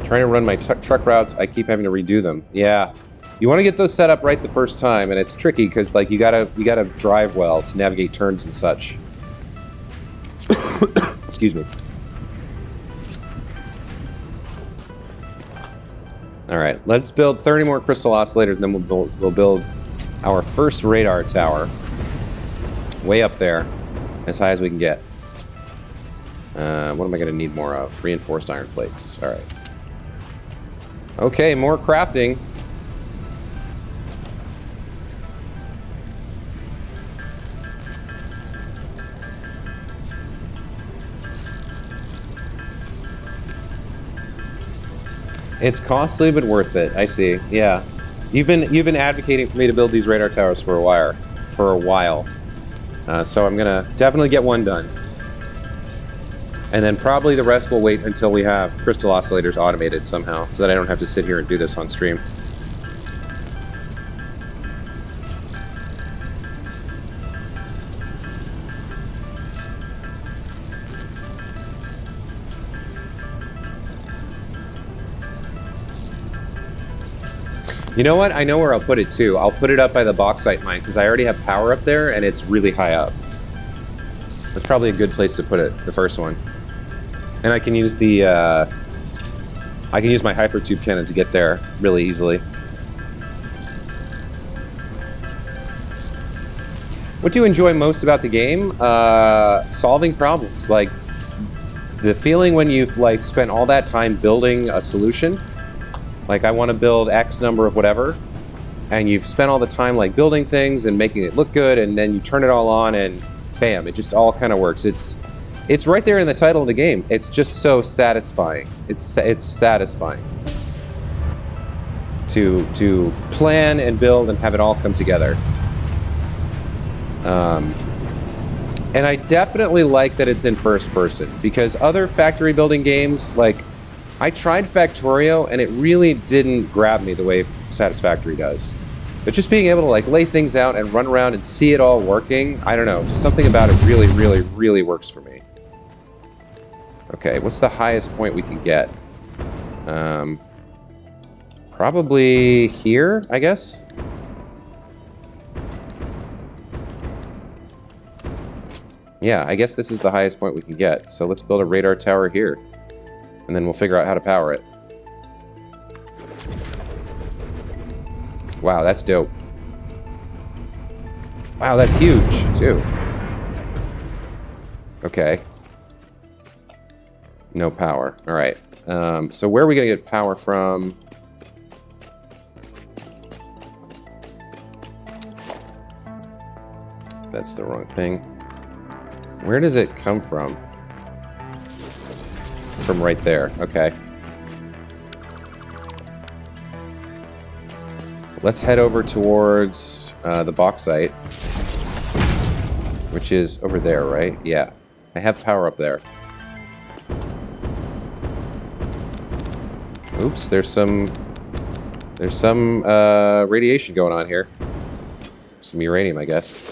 Trying to run my truck routes, I keep having to redo them. Yeah, you want to get those set up right the first time, and it's tricky because like you gotta drive well to navigate turns and such. Excuse me. All right, let's build 30 more crystal oscillators, and then we'll build our first radar tower. Way up there, as high as we can get. What am I going to need more of? Reinforced iron plates. All right. Okay, more crafting. It's costly, but worth it. I see. Yeah, you've been advocating for me to build these radar towers for a while. So I'm gonna definitely get one done. And then probably the rest will wait until we have crystal oscillators automated somehow, so that I don't have to sit here and do this on stream. You know what? I know where I'll put it too. I'll put it up by the bauxite mine because I already have power up there and it's really high up. That's probably a good place to put it, the first one. And I can use the, I can use my hypertube cannon to get there really easily. What do you enjoy most about the game? Solving problems. Like, the feeling when you've, like, spent all that time building a solution. Like, I want to build X number of whatever. And you've spent all the time, like, building things and making it look good. And then you turn it all on and bam, it just all kind of works. It's right there in the title of the game. It's just so satisfying. It's satisfying to plan and build and have it all come together. And I definitely like that it's in first person, because other factory building games, like, I tried Factorio and it really didn't grab me the way Satisfactory does. But just being able to like lay things out and run around and see it all working, I don't know, just something about it really, really, really works for me. Okay, what's the highest point we can get? Probably here, I guess? Yeah, I guess this is the highest point we can get. So let's build a radar tower here. And then we'll figure out how to power it. Wow, that's dope. Wow, that's huge, too. Okay. No power. All right. So where are we going to get power from? That's the wrong thing. Where does it come from? From right there. Okay. Let's head over towards the bauxite, which is over there, right? Yeah. I have power up there. Oops, there's some radiation going on here. Some uranium, I guess.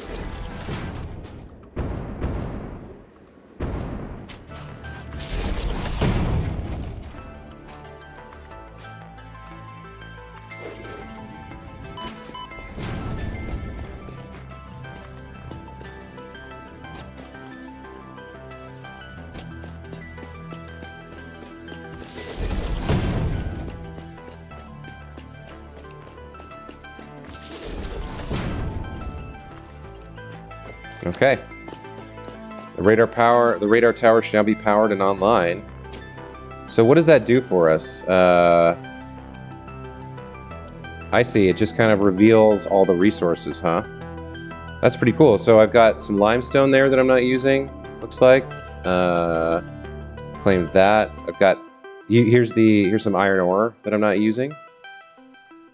Okay. The radar tower shall be powered and online. So what does that do for us? I see, it just kind of reveals all the resources, huh? That's pretty cool. So I've got some limestone there that I'm not using, looks like. Claim that. I've got, here's some iron ore that I'm not using.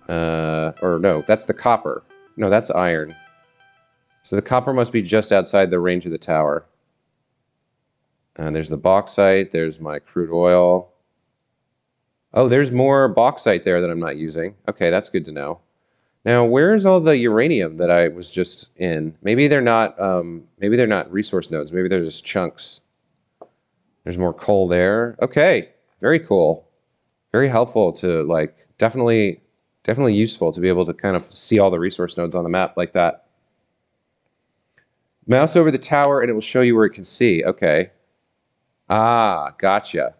Or no, that's the copper. No, that's iron. So the copper must be just outside the range of the tower. There's the bauxite. There's my crude oil. Oh, there's more bauxite there that I'm not using. Okay, that's good to know. Now, where's all the uranium that I was just in? Maybe they're not resource nodes. Maybe they're just chunks. There's more coal there. Okay, very cool. Very helpful to, like, definitely useful to be able to kind of see all the resource nodes on the map like that. Mouse over the tower and it will show you where it can see. Okay. Ah, gotcha.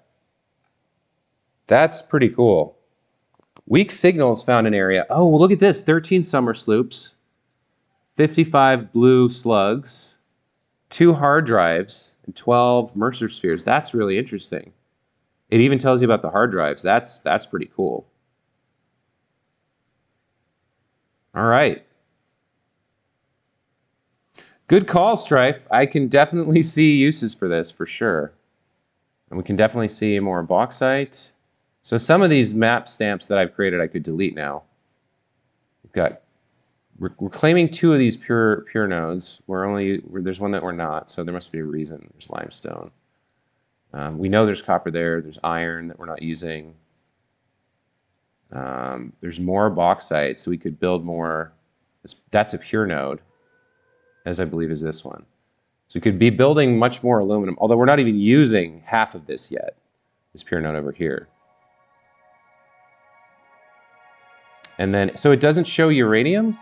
That's pretty cool. Weak signals found in area. Oh, well, look at this. 13 summer sloops, 55 blue slugs, 2 hard drives, and 12 Mercer spheres. That's really interesting. It even tells you about the hard drives. That's pretty cool. All right. Good call, Strife. I can definitely see uses for this, for sure. And we can definitely see more bauxite. So some of these map stamps that I've created, I could delete now. We're claiming 2 of these pure nodes. There's one that we're not, so there must be a reason. There's limestone. We know there's copper there. There's iron that we're not using. There's more bauxite, so we could build more. That's a pure node, as I believe is this one. So we could be building much more aluminum, although we're not even using half of this yet, this pure node over here. And then, so it doesn't show uranium?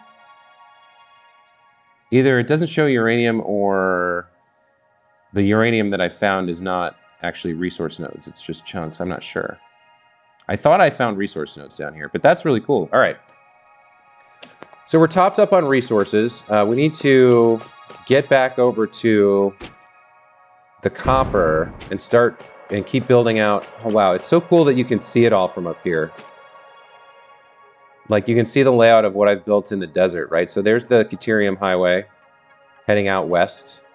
Either it doesn't show uranium or the uranium that I found is not actually resource nodes. It's just chunks. I'm not sure. I thought I found resource nodes down here, but that's really cool. All right. So we're topped up on resources. We need to get back over to the copper and start and keep building out. Oh, wow. It's so cool that you can see it all from up here. Like you can see the layout of what I've built in the desert, right? So there's the Caterium highway heading out west.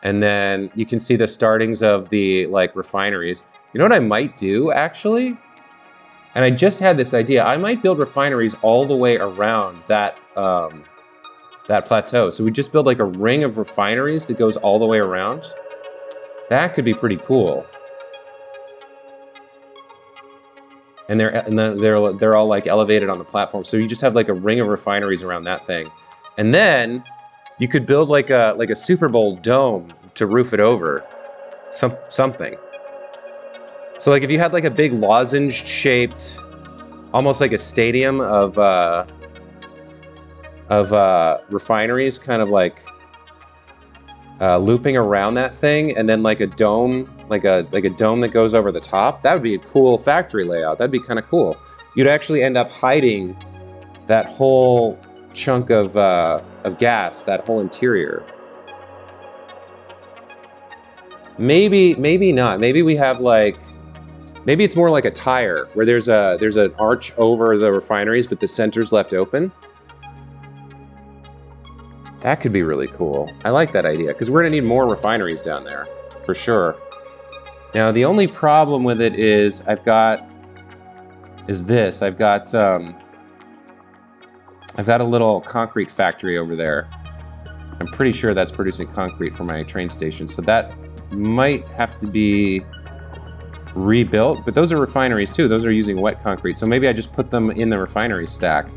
And then you can see the startings of the like refineries. You know what I might do actually? And I just had this idea. I might build refineries all the way around that that plateau. So we just build like a ring of refineries that goes all the way around. That could be pretty cool. And they're all like elevated on the platform. So you just have like a ring of refineries around that thing. And then you could build like a Super Bowl dome to roof it over. Something. So like if you had like a big lozenge shaped, almost like a stadium of refineries kind of like looping around that thing, and then like a dome, like a dome that goes over the top, that would be a cool factory layout. That'd be kind of cool. You'd actually end up hiding that whole chunk of gas, that whole interior. Maybe not. Maybe we have like, maybe it's more like a tire where there's an arch over the refineries, but the center's left open. That could be really cool. I like that idea, because we're gonna need more refineries down there, for sure. Now, the only problem with it is I've got a little concrete factory over there. I'm pretty sure that's producing concrete for my train station, so that might have to be rebuilt, but those are refineries too. Those are using wet concrete, so maybe I just put them in the refinery stack.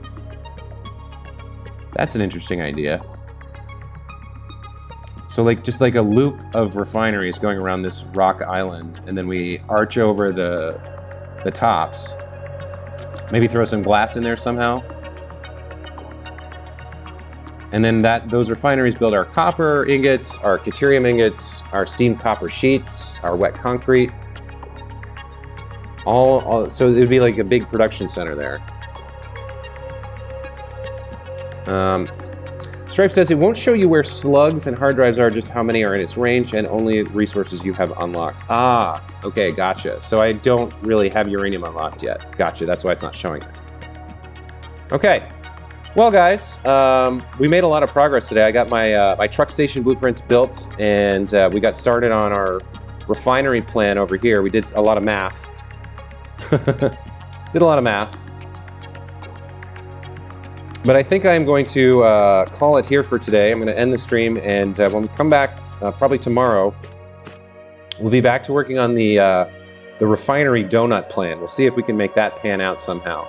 That's an interesting idea. So like just like a loop of refineries going around this rock island, and then we arch over the tops. Maybe throw some glass in there somehow. And then those refineries build our copper ingots, our Caterium ingots, our steamed copper sheets, our wet concrete. So it would be like a big production center there. Stripe says it won't show you where slugs and hard drives are, just how many are in its range, and only resources you have unlocked. Ah, okay, gotcha. So I don't really have uranium unlocked yet. Gotcha, that's why it's not showing it. Okay, well guys, we made a lot of progress today. I got my, my truck station blueprints built, and we got started on our refinery plan over here. We did a lot of math. Did a lot of math. But I think I'm going to call it here for today. I'm going to end the stream, and when we come back, probably tomorrow, we'll be back to working on the refinery donut plan. We'll see if we can make that pan out somehow.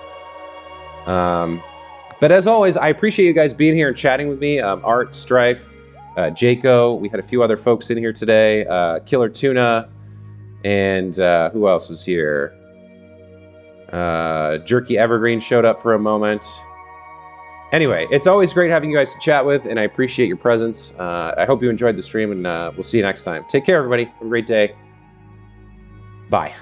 But as always, I appreciate you guys being here and chatting with me. Art, Strife, Jaco, we had a few other folks in here today. Killer Tuna, and who else was here? Jerky Evergreen showed up for a moment. Anyway, it's always great having you guys to chat with, and I appreciate your presence. I hope you enjoyed the stream, and we'll see you next time. Take care, everybody. Have a great day. Bye.